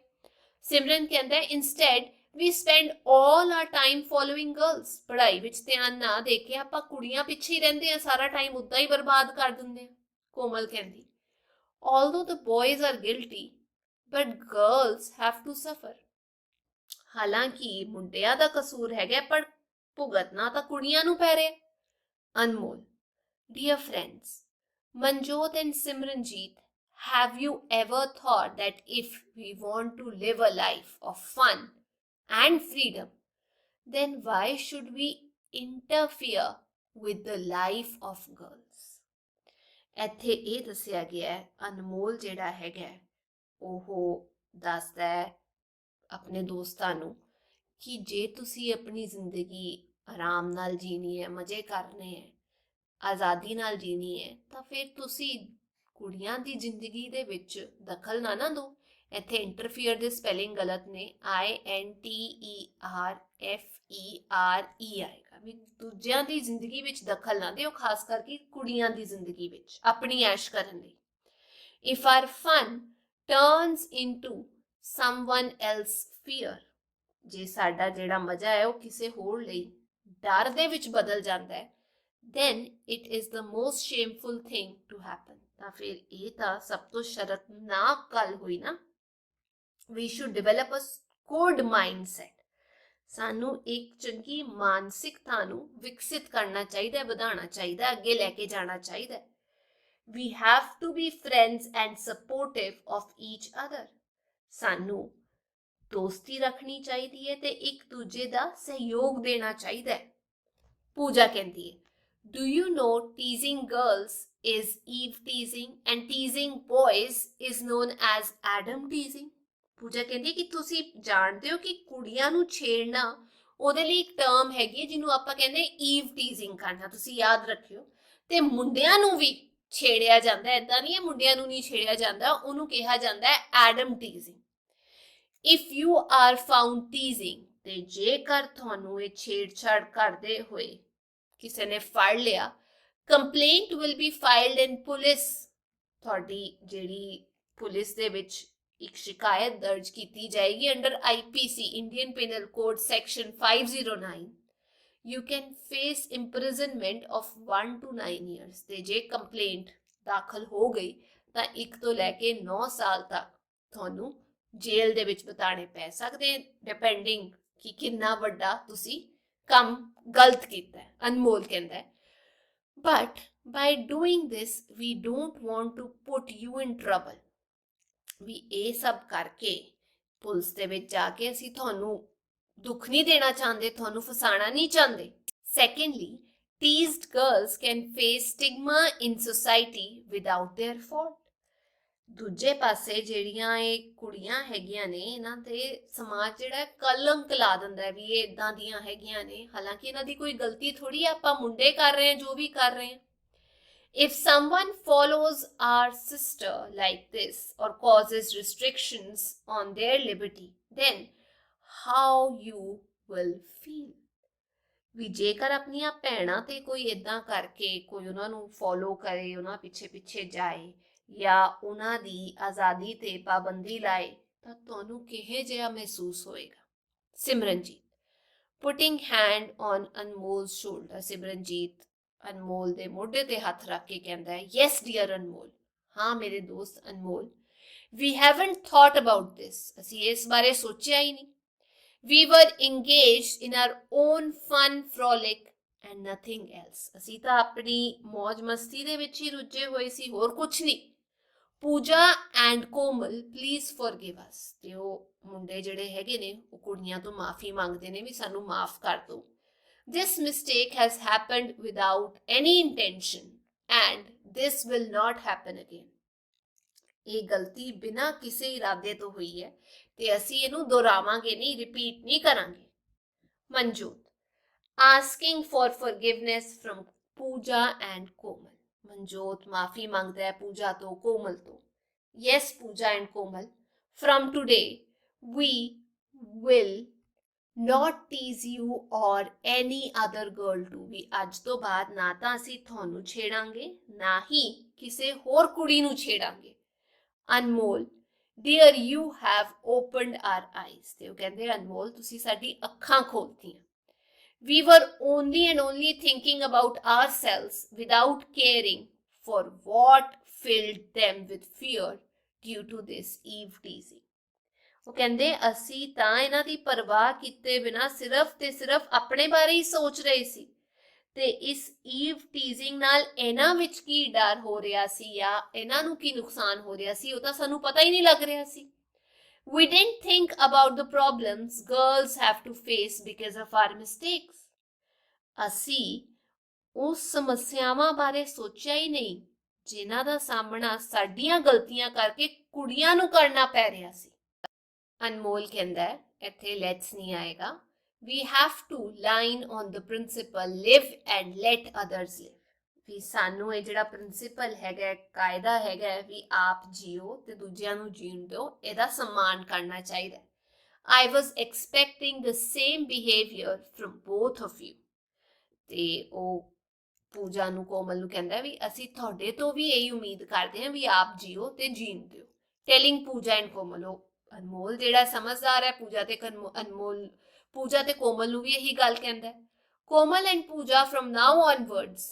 ਸਿਮਰਨ ਕਹਿੰਦਾ ਹੈ instead we spend all our time following girls, ਪੜ੍ਹਾਈ ਵਿੱਚ ਧਿਆਨ ਨਾ ਦੇ ਕੇ ਆਪਾਂ ਕੁੜੀਆਂ ਪਿੱਛੇ ਹੀ ਰਹਿੰਦੇ ਆ, ਸਾਰਾ ਟਾਈਮ ਉੱਦਾਂ ਹੀ ਬਰਬਾਦ ਕਰ ਦਿੰਦੇ ਆ। ਕੋਮਲ ਕਹਿੰਦੀ although the boys are guilty but girls have to suffer, ਹਾਲਾਂਕਿ ਮੁੰਡਿਆਂ ਦਾ ਕਸੂਰ ਹੈਗਾ ਪਰ ਭੁਗਤਣਾ ਤਾਂ ਕੁੜੀਆਂ ਨੂੰ ਪੈ ਰਿਹਾ। Anmol, dear friends, Manjot and Simranjeet, have you ever thought that if we want to live a life of fun and freedom, then why should we interfere with the life of girls? ਇੱਥੇ ਇਹ ਦੱਸਿਆ ਗਿਆ ਹੈ, ਅਨਮੋਲ ਜਿਹੜਾ ਹੈਗਾ ਉਹ ਦੱਸਦਾ ਹੈ ਆਪਣੇ ਦੋਸਤਾਂ ਨੂੰ ਕਿ ਜੇ ਤੁਸੀਂ ਆਪਣੀ ਜ਼ਿੰਦਗੀ ਆਰਾਮ ਨਾਲ ਜੀਣੀ ਹੈ, ਮਜ਼ੇ ਕਰਨੇ ਹੈ, ਆਜ਼ਾਦੀ ਨਾਲ ਜੀਣੀ ਹੈ, ਤਾਂ ਫਿਰ ਤੁਸੀਂ ਕੁੜੀਆਂ ਦੀ ਜ਼ਿੰਦਗੀ ਦੇ ਵਿੱਚ ਦਖਲ ਨਾ ਦਿਓ। ਇੱਥੇ ਇੰਟਰਫੀਅਰ ਦੇ ਸਪੈਲਿੰਗ ਗਲਤ ਨੇ, INTERFERE ਆਏਗਾ, ਵੀ ਦੂਜਿਆਂ ਦੀ ਜ਼ਿੰਦਗੀ ਵਿੱਚ ਦਖਲ ਨਾ ਦਿਓ, ਖਾਸ ਕਰਕੇ ਕੁੜੀਆਂ ਦੀ ਜ਼ਿੰਦਗੀ ਵਿੱਚ ਆਪਣੀ ਐਸ਼ ਕਰਨ ਲਈ। If our fun turns into someone else fear, ਜੇ ਸਾਡਾ ਜਿਹੜਾ ਮਜ਼ਾ ਹੈ ਉਹ ਕਿਸੇ ਹੋਰ ਲਈ ਡਰ ਦੇ ਵਿੱਚ ਬਦਲ ਜਾਂਦਾ ਹੈ, then it is the most shameful thing to happen, ਤਾਂ ਫਿਰ ਇਹ ਤਾਂ ਸਭ ਤੋਂ ਸ਼ਰਮਨਾਕ ਗੱਲ ਹੋਈ ਨਾ। We should develop a good mindset, ਸਾਨੂੰ ਇੱਕ ਚੰਗੀ ਮਾਨਸਿਕਤਾ ਨੂੰ ਵਿਕਸਿਤ ਕਰਨਾ ਚਾਹੀਦਾ, ਵਧਾਉਣਾ ਚਾਹੀਦਾ, ਅੱਗੇ ਲੈ ਕੇ ਜਾਣਾ ਚਾਹੀਦਾ। We have to be friends and supportive of each other, ਸਾਨੂੰ ਦੋਸਤੀ ਰੱਖਣੀ ਚਾਹੀਦੀ ਹੈ ਤੇ ਇੱਕ ਦੂਜੇ ਦਾ ਸਹਿਯੋਗ ਦੇਣਾ ਚਾਹੀਦਾ ਹੈ। ਪੂਜਾ ਕਹਿੰਦੀ ਹੈ Do you know teasing girls is Eve teasing and teasing boys is known as Adam teasing? ਪੂਜਾ ਕਹਿੰਦੀ ਕਿ ਤੁਸੀਂ ਜਾਣਦੇ ਹੋ ਕਿ ਕੁੜੀਆਂ ਨੂੰ ਛੇੜਨਾ ਉਹਦੇ ਲਈ ਇੱਕ ਟਰਮ ਹੈਗੀ ਹੈ ਜਿਹਨੂੰ ਆਪਾਂ ਕਹਿੰਦੇ ਈਵ ਟੀਜ਼ਿੰਗ ਕਰਨਾ, ਤੁਸੀਂ ਯਾਦ ਰੱਖਿਓ। ਤੇ ਮੁੰਡਿਆਂ ਨੂੰ ਵੀ ਛੇੜਿਆ ਜਾਂਦਾ, ਏਦਾਂ ਨਹੀਂ ਹੈ ਮੁੰਡਿਆਂ ਨੂੰ ਨਹੀਂ ਛੇੜਿਆ ਜਾਂਦਾ, ਉਹਨੂੰ ਕਿਹਾ ਜਾਂਦਾ ਹੈ Adam teasing. If you are found teasing, ਤੇ ਜੇਕਰ ਤੁਹਾਨੂੰ ਇਹ ਛੇੜਛਾੜ ਕਰਦੇ ਹੋਏ ਕਿਸੇ ਨੇ ਫੜ ਲਿਆ, complaint will be ਫਾਈਲਡ in police, ਤੁਹਾਡੀ ਜਿਹੜੀ ਪੁਲਿਸ ਦੇ ਵਿੱਚ ਇੱਕ ਸ਼ਿਕਾਇਤ ਦਰਜ ਕੀਤੀ ਜਾਏਗੀ under IPC Indian penal code section 509। You can face imprisonment of 1 to 9 years। ਤੇ ਜੇ ਕੰਪਲੇਂਟ ਦਾਖਲ ਹੋ ਗਈ ਤਾਂ 1 ਤੋਂ ਲੈ ਕੇ 9 ਸਾਲ ਤੱਕ ਤੁਹਾਨੂੰ ਜੇਲ੍ਹ ਦੇ ਵਿੱਚ ਬਿਤਾਣੇ ਪੈ ਸਕਦੇ, ਡਿਪੈਂਡਿੰਗ ਕਿ ਕਿੰਨਾ ਵੱਡਾ ਤੁਸੀਂ ਕੰਮ ਗਲਤ ਕੀਤਾ ਹੈ, ਅਨਮੋਲ ਕਹਿੰਦਾ ਹੈ। But by doing this we don't want to put you in trouble. ਵੀ ਇਹ ਸਭ ਕਰਕੇ ਪੁਲਿਸ ਦੇ ਵਿੱਚ ਜਾ ਕੇ ਅਸੀਂ ਤੁਹਾਨੂੰ ਦੁੱਖ ਨਹੀਂ ਦੇਣਾ ਚਾਹੁੰਦੇ, ਤੁਹਾਨੂੰ ਫਸਾਣਾ ਨਹੀਂ ਚਾਹੁੰਦੇ। Secondly, teased girls can face stigma in society without their fault। ਦੂਜੇ ਪਾਸੇ ਜਿਹੜੀਆਂ ਇਹ ਕੁੜੀਆਂ ਹੈਗੀਆਂ ਨੇ, ਇਹਨਾਂ ਤੇ ਸਮਾਜ ਜਿਹੜਾ ਕਲੰਕ ਲਾ ਦਿੰਦਾ ਵੀ ਇਹ ਇਦਾਂ ਦੀਆਂ ਹੈਗੀਆਂ ਨੇ, ਹਾਲਾਂਕਿ ਇਹਨਾਂ ਦੀ ਕੋਈ ਗਲਤੀ ਥੋੜੀ, ਆਪਾਂ ਮੁੰਡੇ ਕਰ ਰਹੇ ਹਾਂ ਜੋ ਵੀ ਕਰ ਰਹੇ ਹਾਂ। If someone follows our sister like this or causes restrictions on their liberty, then how you will feel? ਵੀ ਜੇਕਰ ਆਪਣੀਆਂ ਭੈਣਾਂ ਤੇ ਕੋਈ ਇਦਾਂ ਕਰਕੇ ਕੋਈ ਉਹਨਾਂ ਨੂੰ ਫੋਲੋ ਕਰੇ, ਉਹਨਾਂ ਪਿੱਛੇ ਪਿੱਛੇ ਜਾਏ ਜਾਂ ਉਹਨਾਂ ਦੀ ਆਜ਼ਾਦੀ ਤੇ ਪਾਬੰਦੀ ਲਾਏ, ਤਾਂ ਤੁਹਾਨੂੰ ਕਿਹੋ ਜਿਹਾ ਮਹਿਸੂਸ ਹੋਏਗਾ। Simranjeet, putting hand on Anmol shoulder. Simranjeet Anmol ਦੇ ਮੋਢੇ ਤੇ ਹੱਥ ਰੱਖ ਕੇ ਕਹਿੰਦਾ ਹੈ, ਯੈਸ ਡੀਅਰ ਅਨਮੋਲ, ਹਾਂ ਮੇਰੇ ਦੋਸਤ Anmol, we haven't thought about this, ਅਸੀਂ ਇਸ ਬਾਰੇ ਸੋਚਿਆ ਹੀ ਨਹੀਂ। We were engaged in our own fun frolic and nothing else, ਅਸੀਂ ਤਾਂ ਆਪਣੀ ਮੌਜ ਮਸਤੀ ਦੇ ਵਿੱਚ ਹੀ ਰੁੱਝੇ ਹੋਏ ਸੀ, ਹੋਰ ਕੁਛ ਨਹੀਂ। ਪੂਜਾ ਐਂਡ ਕੋਮਲ ਪਲੀਜ਼ ਫੋਰਗਿਵ ਅਸ। ਤੇ ਉਹ ਮੁੰਡੇ ਜਿਹੜੇ ਹੈਗੇ ਨੇ ਉਹ ਕੁੜੀਆਂ ਤੋਂ ਮਾਫੀ ਮੰਗਦੇ ਨੇ ਵੀ ਸਾਨੂੰ ਮਾਫ ਕਰ ਦਿਓ। This mistake has happened without any intention and this will not happen again। ਇਹ ਗਲਤੀ ਬਿਨਾਂ ਕਿਸੇ ਇਰਾਦੇ ਤੋਂ ਹੋਈ ਹੈ ਤੇ ਅਸੀਂ ਇਹਨੂੰ ਦੁਹਰਾਵਾਂਗੇ ਨਹੀਂ, ਰਿਪੀਟ ਨਹੀਂ ਕਰਾਂਗੇ। Manjot, asking for forgiveness from Pooja and Komal। Manjot ਮਾਫੀ ਮੰਗਦਾ ਹੈ ਪੂਜਾ ਤੋਂ, ਕੋਮਲ ਤੋਂ। Yes, Pooja and Komal, from today we will not tease you or any other girl too। ਵੀ ਅੱਜ ਤੋਂ ਬਾਅਦ ਨਾ ਤਾਂ ਅਸੀਂ ਤੁਹਾਨੂੰ ਛੇੜਾਂਗੇ, ਨਾ ਹੀ ਕਿਸੇ ਹੋਰ ਕੁੜੀ ਨੂੰ ਛੇੜਾਂਗੇ। ਅਨਮੋਲ, dear you have opened our eyes। ਤੇ ਉਹ ਕਹਿੰਦੇ ਅਨਮੋਲ ਤੁਸੀਂ ਸਾਡੀ ਅੱਖਾਂ ਖੋਲਤੀਆਂ। We were only and only thinking about ourselves without caring for what filled them with fear due to this Eve teasing। ਉਹ ਕਹਿੰਦੇ ਅਸੀਂ ਤਾਂ ਇਹਨਾਂ ਦੀ ਪਰਵਾਹ ਕੀਤੇ ਬਿਨਾਂ ਸਿਰਫ ਤੇ ਸਿਰਫ ਆਪਣੇ ਬਾਰੇ ਹੀ ਸੋਚ ਰਹੇ ਸੀ, ਤੇ ਇਸ ਈਵ ਟੀਜ਼ਿੰਗ ਨਾਲ ਇਹਨਾਂ ਵਿੱਚ ਕੀ ਡਰ ਹੋ ਰਿਹਾ ਸੀ ਜਾਂ ਇਹਨਾਂ ਨੂੰ ਕੀ ਨੁਕਸਾਨ ਹੋ ਰਿਹਾ ਸੀ, ਉਹ ਤਾਂ ਸਾਨੂੰ ਪਤਾ ਹੀ ਨਹੀਂ ਲੱਗ ਰਿਹਾ ਸੀ। We didn't think about the problems girls have to face because of our mistakes। ਅਸੀਂ ਉਸ ਸਮੱਸਿਆਵਾਂ ਬਾਰੇ ਸੋਚਿਆ ਹੀ ਨਹੀਂ ਜਿਨ੍ਹਾਂ ਦਾ ਸਾਹਮਣਾ ਸਾਡੀਆਂ ਗਲਤੀਆਂ ਕਰਕੇ ਕੁੜੀਆਂ ਨੂੰ ਕਰਨਾ ਪੈ ਰਿਹਾ ਸੀ। ਅਨਮੋਲ ਕਹਿੰਦਾ ਹੈ, ਇੱਥੇ ਲੈਟਸ ਨਹੀਂ ਆਏਗਾ। We have to line on the principle live and let others live। ਵੀ ਸਾਨੂੰ ਇਹ ਜਿਹੜਾ ਪ੍ਰਿੰਸੀਪਲ ਹੈਗਾ, ਕਾਇਦਾ ਹੈਗਾ ਵੀ ਆਪ ਜੀਓ ਤੇ ਦੂਜਿਆਂ ਨੂੰ ਜੀਣ ਦਿਓ, ਇਹਦਾ ਸਨਮਾਨ ਕਰਨਾ ਚਾਹੀਦਾ। I was expecting the same behavior from both of you। ਤੇ ਉਹ ਪੂਜਾ ਨੂੰ, ਕੋਮਲ ਨੂੰ ਕਹਿੰਦਾ ਵੀ ਅਸੀਂ ਤੁਹਾਡੇ ਤੋਂ ਵੀ ਇਹੀ ਉਮੀਦ ਕਰਦੇ ਹਾਂ ਵੀ ਆਪ ਜੀਓ ਤੇ ਜੀਣ ਦਿਓ। ਟੈਲਿੰਗ ਪੂਜਾ ਐਂਡ ਕੋਮਲ, ਉਹ ਅਨਮੋਲ ਜਿਹੜਾ ਸਮਝਦਾਰ ਹੈ, ਪੂਜਾ ਤੇ ਕੋਮਲ ਨੂੰ ਵੀ ਇਹੀ ਗੱਲ ਕਹਿੰਦਾ ਹੈ। Komal and Pooja from now onwards,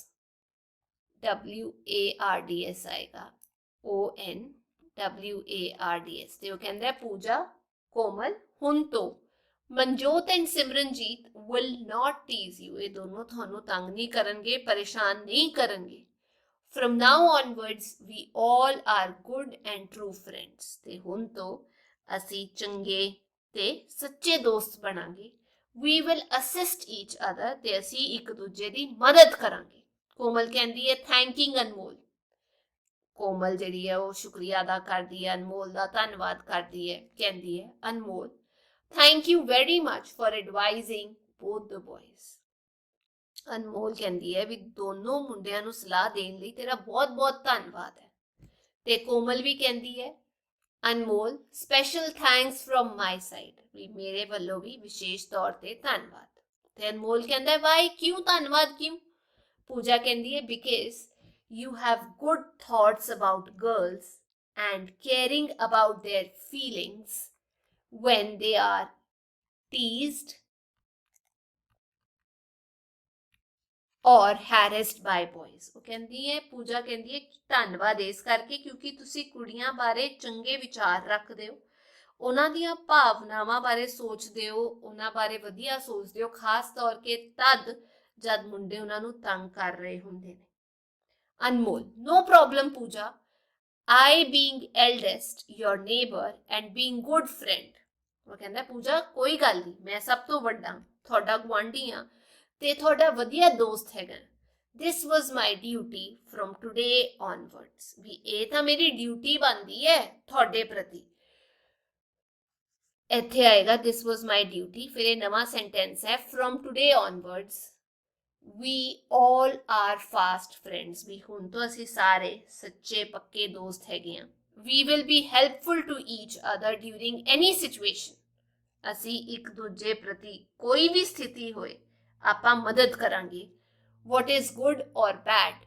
WARDS ਆਏਗਾ, ONWARDS। ਤੇ ਉਹ ਕਹਿੰਦਾ ਪੂਜਾ, ਕੋਮਲ ਹੁਣ ਤੋਂ Manjot and Simranjit will not tease you। ਇਹ ਦੋਨੋਂ ਤੁਹਾਨੂੰ ਤੰਗ ਨਹੀਂ ਕਰਨਗੇ, ਪਰੇਸ਼ਾਨ ਨਹੀਂ ਕਰਨਗੇ। From now onwards we all are good and true friends। ਤੇ ਹੁਣ ਤੋਂ ਅਸੀਂ ਚੰਗੇ ਤੇ ਸੱਚੇ ਦੋਸਤ ਬਣਾਂਗੇ। We will assist each other। ਤੇ ਅਸੀਂ ਇੱਕ ਦੂਜੇ ਦੀ ਮਦਦ ਕਰਾਂਗੇ। कोमल कहती है थैंकिंग अनमोल। कोमल जिहड़ी है वो शुक्रिया अदा करती है, अनमोल का धन्नवाद करती है, कहती है Anmol thank you very much for advising both the boys. Anmol कहती है भी दोनों मुंडियां नूं सलाह देण लई तेरा बहुत बहुत धन्नवाद है। ते कोमल भी कहती है Anmol special thanks from my side, भी मेरे वालों भी विशेष तौर ते धन्नवाद। ते अनमोल कहता है वाई क्यों धन्नवाद क्यों? पूजा कहती है because you have good thoughts about girls and caring about their feelings when they are teased or harassed by boys। वो कहती है पूजा कहती है धन्नवाद इस करके क्योंकि तुसी कुड़ियां बारे चंगे विचार रखते हो, ਉਹਨਾਂ ਦੀਆਂ ਭਾਵਨਾਵਾਂ ਬਾਰੇ ਸੋਚਦੇ ਹੋ, ਉਹਨਾਂ ਬਾਰੇ ਵਧੀਆ ਸੋਚਦੇ ਹੋ, ਖਾਸ ਤੌਰ ਕੇ ਤਦ ਜਦ ਮੁੰਡੇ ਉਹਨਾਂ ਨੂੰ ਤੰਗ ਕਰ ਰਹੇ ਹੁੰਦੇ ਨੇ। अनमोल no problem Puja, I being eldest your neighbor and being good friend। वो कहता पूजा कोई गल नहीं, मैं सब तो वड्डा थोड़ा गुआंढी हाँ ते थोड़ा वधिया दोस्त हैगा। This was my duty from today onwards, भी ये तो मेरी ड्यूटी बनती है थोड़े प्रति। इत्थे आएगा this was my duty, फिर ये नवा सेंटेंस है from today onwards we all are fast friends, भी हुण तो असी सारे सच्चे पक्के दोस्त हैगे हैं। we will be helpful to each other during any situation, असी एक दूजे प्रति कोई भी स्थिति होए आपां मदद करांगे। what is good or bad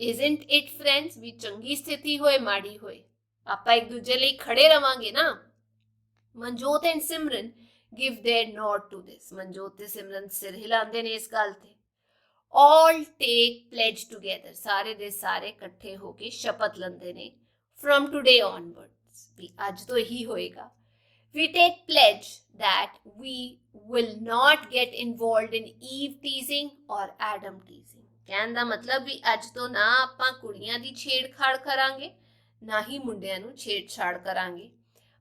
isn't it friends, भी चंगी स्थिति होए माड़ी होए आपां एक दूजे लई खड़े रवांगे ना। Manjot and Simran give their nod to this, Manjot ते सिमरन सिर हिलांदे ने इस गल ते। all take pledge together, सारे दे सारे इकट्ठे होके शपथ लंदे ने from today onwards, भी आज तो ही होएगा। we take pledge that we will not get involved in Eve teasing or Adam teasing, कहन दा मतलब भी ਅੱਜ ਤੋਂ ਨਾ ਆਪਾਂ ਕੁੜੀਆਂ ਦੀ ਛੇੜਖਾੜ ਕਰਾਂਗੇ ਨਾ ਹੀ ਮੁੰਡਿਆਂ ਨੂੰ ਛੇੜਛਾੜ ਕਰਾਂਗੇ।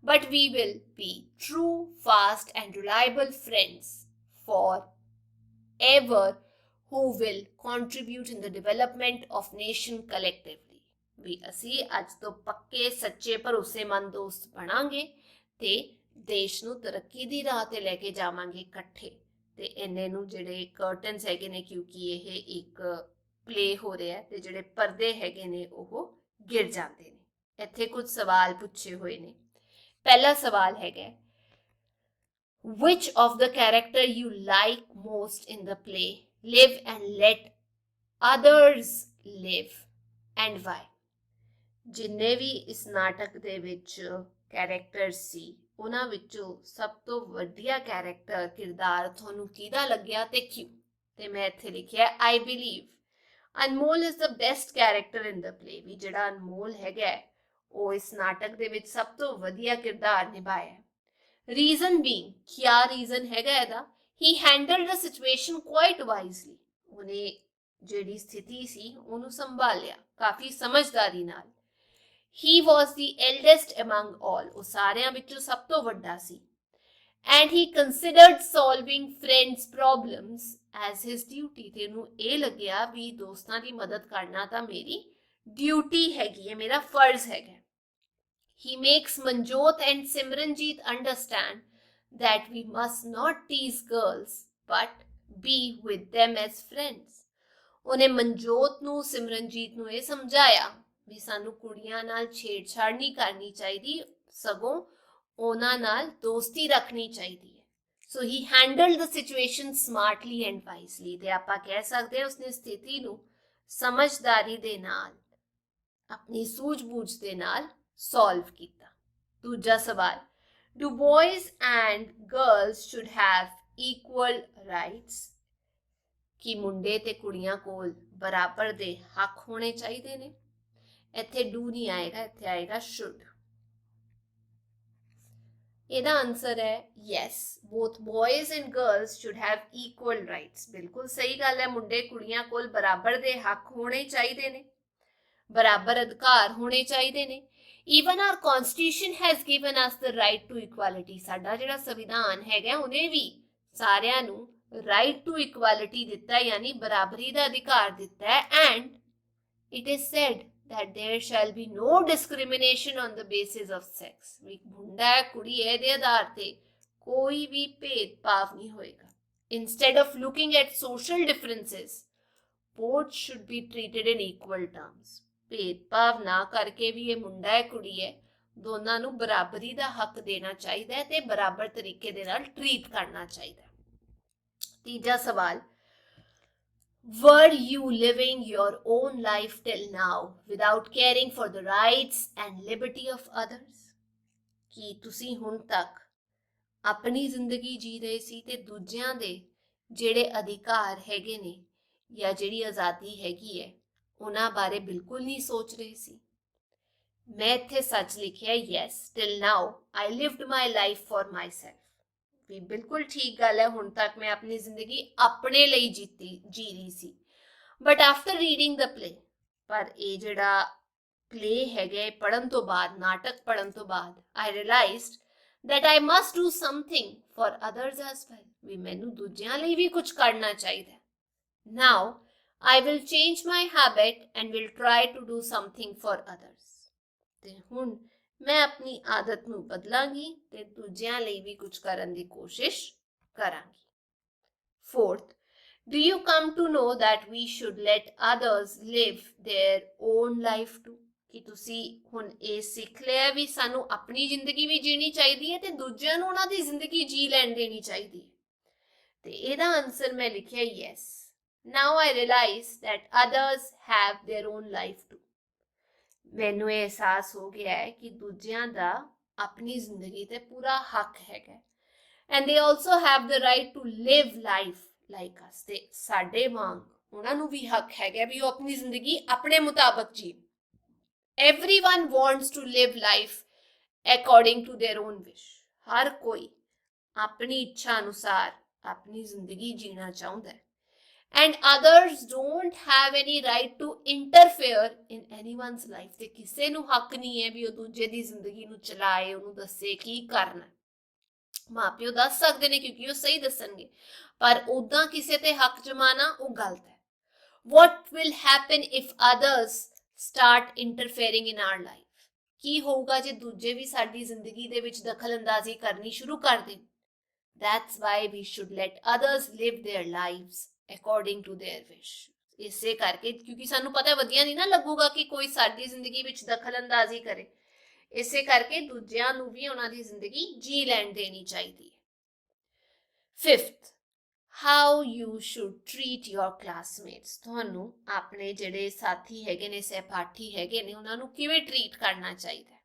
but we will be true, fast and reliable friends forever who will contribute in the development of nation collectively, ਵੀ ਅਸੀਂ ਅੱਜ ਤੋਂ ਪੱਕੇ ਸੱਚੇ ਭਰੋਸੇਮੰਦ ਦੋਸਤ ਬਣਾਂਗੇ ਤੇ ਦੇਸ਼ ਨੂੰ ਤਰੱਕੀ ਦੀ ਰਾਹ ਤੇ ਲੈ ਕੇ ਜਾਵਾਂਗੇ ਇਕੱਠੇ। ਤੇ ਇੰਨੇ ਨੂੰ ਜਿਹੜੇ ਕਰਟਨਸ ਹੈਗੇ ਨੇ ਕਿਉਂਕਿ ਇਹ ਇੱਕ ਪਲੇ ਹੋ ਰਿਹਾ ਤੇ ਜਿਹੜੇ ਪਰਦੇ ਹੈਗੇ ਨੇ ਉਹ ਗਿਰ ਜਾਂਦੇ ਨੇ। ਇੱਥੇ ਕੁਝ ਸਵਾਲ ਪੁੱਛੇ ਹੋਏ ਨੇ। ਪਹਿਲਾ ਸਵਾਲ ਹੈਗਾ which of the character you like most in the play live and let others live and why। जिन्ने भी इस नाटक दे विच कैरेक्टर सी उन्हां विचों सब तो वधिया कैरेक्टर किरदार तुहानू किहदा लग्या ते क्यों। ते मैं इत्थे लिखिया I believe Anmol is the best character in the play, भी जिहड़ा अनमोल हैगा वो इस नाटक दे विच सब तो वधिया किरदार निभाया। रीजन बीइंग, क्या रीजन हैगा इहदा, he handled the situation quite wisely, उन्हें ਜਿਹੜੀ स्थिति सी ਉਹਨੂੰ ਸੰਭਾਲਿਆ ਕਾਫੀ ਸਮਝਦਾਰੀ ਨਾਲ। he was the eldest among all, ਉਹ ਸਾਰਿਆਂ ਵਿੱਚੋਂ ਸਭ ਤੋਂ ਵੱਡਾ ਸੀ। and he considered solving friends problems as his duty, ਤੇ ਉਹਨੂੰ ਇਹ ਲੱਗਿਆ ਵੀ ਦੋਸਤਾਂ ਦੀ ਮਦਦ ਕਰਨਾ ਤਾਂ ਮੇਰੀ ਡਿਊਟੀ ਹੈਗੀ ਹੈ, ਮੇਰਾ ਫਰਜ਼ ਹੈਗਾ। he makes Manjot and Simranjeet understand that we must not tease girls but be with them as friends। ਉਹਨੇ ਮਨਜੋਤ ਨੂੰ ਸਿਮਰਨਜੀਤ ਨੂੰ ਇਹ ਸਮਝਾਇਆ ਵੀ ਸਾਨੂੰ ਕੁੜੀਆਂ ਨਾਲ ਛੇੜਛਾੜ ਨਹੀਂ ਕਰਨੀ ਚਾਹੀਦੀ, ਸਗੋਂ ਉਹਨਾਂ ਨਾਲ ਦੋਸਤੀ ਰੱਖਣੀ ਚਾਹੀਦੀ ਹੈ। So he handled the situation smartly and wisely, ਤੇ ਆਪਾਂ ਕਹਿ ਸਕਦੇ ਹਾਂ ਉਸਨੇ ਸਥਿਤੀ ਨੂੰ ਸਮਝਦਾਰੀ ਦੇ ਨਾਲ ਆਪਣੀ ਸੂਝ-ਬੂਝ ਦੇ ਨਾਲ ਸੋਲਵ ਕੀਤਾ। ਦੂਜਾ ਸਵਾਲ Do boys and girls should have equal rights, कि मुंडे ते कुड़ियां कोल बराबर दे हक होने चाहिए ने। इत्थे डू नहीं आएगा, इत्थे आएगा शुड। ਇਹਦਾ आंसर है yes, both boys and girls should have equal rights। बिल्कुल सही गल है, मुंडे कुड़ियां कोल बराबर दे हक होने चाहिए ने, बराबर अधिकार होने चाहिए ने। Even our constitution has given us the right to equality, ਸਾਡਾ ਜਿਹੜਾ ਸੰਵਿਧਾਨ ਹੈਗਾ ਉਹਨੇ ਵੀ ਸਾਰਿਆਂ ਨੂੰ ਰਾਈਟ ਟੂ ਇਕੁਐਲਿਟੀ ਦਿੱਤਾ ਹੈ, ਯਾਨੀ ਬਰਾਬਰੀ ਦਾ ਅਧਿਕਾਰ ਦਿੱਤਾ ਹੈ। And it is said that there shall be no discrimination on the basis of sex। ਵੀ ਮੁੰਡਾ ਹੈ ਕੁੜੀ ਹੈ ਦੇ ਆਧਾਰ ਤੇ ਕੋਈ ਵੀ ਭੇਦਭਾਵ ਨਹੀਂ ਹੋਏਗਾ। instead of looking at social differences, both should be treated in equal terms। ਭੇਦਭਾਵ ਨਾ ਕਰਕੇ ਵੀ ਇਹ ਮੁੰਡਾ ਹੈ ਕੁੜੀ ਹੈ, ਦੋਨਾਂ ਨੂੰ ਬਰਾਬਰੀ ਦਾ ਹੱਕ ਦੇਣਾ ਚਾਹੀਦਾ ਹੈ ਤੇ ਬਰਾਬਰ ਤਰੀਕੇ ਦੇ ਨਾਲ ਟਰੀਟ ਕਰਨਾ ਚਾਹੀਦਾ ਹੈ। ਤੀਜਾ ਸਵਾਲ, were you living your own life till now without caring for the rights and liberty of others? ਕੀ ਤੁਸੀਂ ਹੁਣ ਤੱਕ ਆਪਣੀ ਜ਼ਿੰਦਗੀ ਜੀ ਰਹੇ ਸੀ ਤੇ ਦੂਜਿਆਂ ਦੇ ਜਿਹੜੇ ਅਧਿਕਾਰ ਹੈਗੇ ਨੇ ਜਾਂ ਜਿਹੜੀ ਆਜ਼ਾਦੀ ਹੈਗੀ ਹੈ ਉਹਨਾਂ ਬਾਰੇ ਬਿਲਕੁਲ ਨਹੀਂ ਸੋਚ ਰਹੇ ਸੀ? ਮੈਂ ਇੱਥੇ ਸੱਚ ਲਿਖਿਆ, yes, till now I lived my life for myself। ਵੀ ਬਿਲਕੁਲ ਠੀਕ ਗੱਲ ਹੈ, ਹੁਣ ਤੱਕ ਮੈਂ ਆਪਣੀ ਜ਼ਿੰਦਗੀ ਆਪਣੇ ਲਈ ਜੀ ਰਹੀ ਸੀ। But after reading the play, ਪਰ ਇਹ ਜਿਹੜਾ ਪਲੇ ਹੈਗਾ ਪੜ੍ਹਨ ਤੋਂ ਬਾਅਦ, ਨਾਟਕ ਪੜ੍ਹਨ ਤੋਂ ਬਾਅਦ, I realised that I must do something for others as well। ਵੀ ਮੈਨੂੰ ਦੂਜਿਆਂ ਲਈ ਵੀ ਕੁਝ ਕਰਨਾ ਚਾਹੀਦਾ ਹੈ। Now I will change my habit and will try to do something for others। ਤੇ ਹੁਣ ਮੈਂ ਆਪਣੀ ਆਦਤ ਨੂੰ ਬਦਲਾਂਗੀ ਤੇ ਦੂਜਿਆਂ ਲਈ ਵੀ ਕੁਝ ਕਰਨ ਦੀ ਕੋਸ਼ਿਸ਼ ਕਰਾਂਗੀ। Fourth, do you come to know that we should let others live their own life too? ਕਿ ਤੁਸੀਂ ਹੁਣ ਇਹ ਸਿੱਖ ਲਿਆ ਵੀ ਸਾਨੂੰ ਆਪਣੀ ਜ਼ਿੰਦਗੀ ਵੀ ਜੀਣੀ ਚਾਹੀਦੀ ਹੈ ਤੇ ਦੂਜਿਆਂ ਨੂੰ ਉਹਨਾਂ ਦੀ ਜ਼ਿੰਦਗੀ ਜੀ ਲੈਣ ਦੇਣੀ ਚਾਹੀਦੀ ਹੈ। ਤੇ ਇਹਦਾ ਆਨਸਰ ਮੈਂ ਲਿਖਿਆ, yes, now I realize that others have their own life too। ਮੈਨੂੰ ਇਹ ਅਹਿਸਾਸ ਹੋ ਗਿਆ ਹੈ ਕਿ ਦੂਜਿਆਂ ਦਾ ਆਪਣੀ ਜ਼ਿੰਦਗੀ ਤੇ ਪੂਰਾ ਹੱਕ ਹੈਗਾ and they also have the right to live life like us। ਤੇ ਸਾਡੇ ਵਾਂਗ ਉਹਨਾਂ ਨੂੰ ਵੀ ਹੱਕ ਹੈਗਾ ਵੀ ਉਹ ਆਪਣੀ ਜ਼ਿੰਦਗੀ ਆਪਣੇ ਮੁਤਾਬਕ ਜੀਣ। Everyone wants to live life according to their own wish। ਹਰ ਕੋਈ ਆਪਣੀ ਇੱਛਾ ਅਨੁਸਾਰ ਆਪਣੀ ਜ਼ਿੰਦਗੀ ਜੀਣਾ ਚਾਹੁੰਦਾ ਹੈ। And others don't have any right to interfere in anyone's life। ਤੇ ਕਿਸੇ ਨੂੰ ਹੱਕ ਨਹੀਂ ਹੈ ਵੀ ਉਹ ਦੂਜੇ ਦੀ ਜ਼ਿੰਦਗੀ ਨੂੰ ਚਲਾਏ, ਉਹਨੂੰ ਦੱਸੇ ਕੀ ਕਰਨਾ। ਮਾਪਿਓ ਦੱਸ ਸਕਦੇ ਨੇ ਕਿਉਂਕਿ ਉਹ ਸਹੀ ਦੱਸਣਗੇ, ਪਰ ਉਦਾਂ ਕਿਸੇ ਤੇ ਹੱਕ ਜਮਾਣਾ ਉਹ ਗਲਤ ਹੈ। What will happen if others start interfering in our life? ਕੀ ਹੋਊਗਾ ਜੇ ਦੂਜੇ ਵੀ ਸਾਡੀ ਜ਼ਿੰਦਗੀ ਦੇ ਵਿੱਚ ਦਖਲਅੰਦਾਜ਼ੀ ਕਰਨੀ ਸ਼ੁਰੂ ਕਰ ਦੇਣ? That's why we should let others live their lives according to their wish। ਇਸੇ ਕਰਕੇ ਕਿਉਂਕਿ ਸਾਨੂੰ ਪਤਾ ਵਧੀਆ ਨਹੀਂ ਨਾ ਲੱਗੂਗਾ ਕਿ ਕੋਈ ਸਾਡੀ ਜ਼ਿੰਦਗੀ ਵਿੱਚ ਦਖਲਅੰਦਾਜ਼ੀ ਕਰੇ, ਇਸੇ ਕਰਕੇ ਦੂਜਿਆਂ ਨੂੰ ਵੀ ਉਹਨਾਂ ਦੀ ਜ਼ਿੰਦਗੀ ਜੀ ਲੈਣ ਦੇਣੀ ਚਾਹੀਦੀ ਹੈ। Fifth, how you should treat your classmates। ਤੁਹਾਨੂੰ ਆਪਣੇ ਜਿਹੜੇ ਸਾਥੀ ਹੈਗੇ ਨੇ, ਸਹਿਪਾਠੀ ਹੈਗੇ ਨੇ, ਉਹਨਾਂ ਨੂੰ ਕਿਵੇਂ ਟਰੀਟ ਕਰਨਾ ਚਾਹੀਦਾ ਹੈ?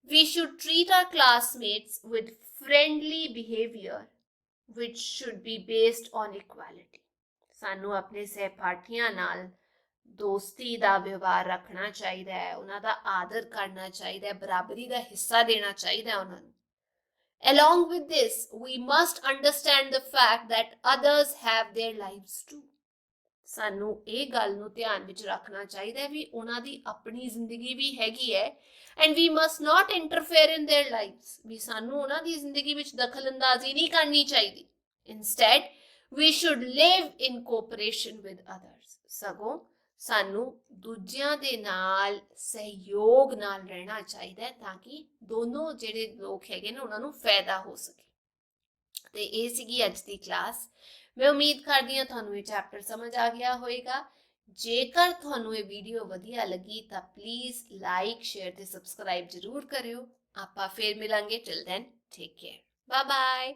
We should treat our classmates with friendly behavior which should be based on equality। ਸਾਨੂੰ ਆਪਣੇ ਸਹਿਪਾਠੀਆਂ ਨਾਲ ਦੋਸਤੀ ਦਾ ਵਿਵਹਾਰ ਰੱਖਣਾ ਚਾਹੀਦਾ ਹੈ, ਉਹਨਾਂ ਦਾ ਆਦਰ ਕਰਨਾ ਚਾਹੀਦਾ ਹੈ, ਬਰਾਬਰੀ ਦਾ ਹਿੱਸਾ ਦੇਣਾ ਚਾਹੀਦਾ ਹੈ ਉਹਨਾਂ ਨੂੰ। Along with this, we must understand the fact that others have their lives too। ਸਾਨੂੰ ਇਹ ਗੱਲ ਨੂੰ ਧਿਆਨ ਵਿੱਚ ਰੱਖਣਾ ਚਾਹੀਦਾ ਹੈ ਵੀ ਉਹਨਾਂ ਦੀ ਆਪਣੀ ਜ਼ਿੰਦਗੀ ਵੀ ਹੈਗੀ ਹੈ and we must not interfere in their lives। ਵੀ ਸਾਨੂੰ ਉਹਨਾਂ ਦੀ ਜ਼ਿੰਦਗੀ ਵਿੱਚ ਦਖਲਅੰਦਾਜ਼ੀ ਨਹੀਂ ਕਰਨੀ ਚਾਹੀਦੀ। Instead, we should live in cooperation with others। ਸਗੋਂ ਸਾਨੂੰ ਦੂਜਿਆਂ ਦੇ ਨਾਲ ਸਹਿਯੋਗ ਨਾਲ ਰਹਿਣਾ ਚਾਹੀਦਾ ਤਾਂ ਕਿ ਦੋਨੋਂ ਜਿਹੜੇ ਲੋਕ ਹੈਗੇ ਨੇ ਉਹਨਾਂ ਨੂੰ ਫਾਇਦਾ ਹੋ ਸਕੇ। ਤੇ ਇਹ ਸੀਗੀ ਅੱਜ ਦੀ ਕਲਾਸ। ਮੈਂ ਉਮੀਦ ਕਰਦੀ ਹਾਂ ਤੁਹਾਨੂੰ ਇਹ ਚੈਪਟਰ ਸਮਝ ਆ ਗਿਆ ਹੋਵੇਗਾ। ਜੇਕਰ ਤੁਹਾਨੂੰ ਇਹ ਵੀਡੀਓ ਵਧੀਆ ਲੱਗੀ ਤਾਂ ਪਲੀਜ਼ ਲਾਈਕ, ਸ਼ੇਅਰ ਤੇ ਸਬਸਕ੍ਰਾਈਬ ਜ਼ਰੂਰ ਕਰਿਓ। ਆਪਾਂ ਫੇਰ ਮਿਲਾਂਗੇ। Till then take care, bye bye.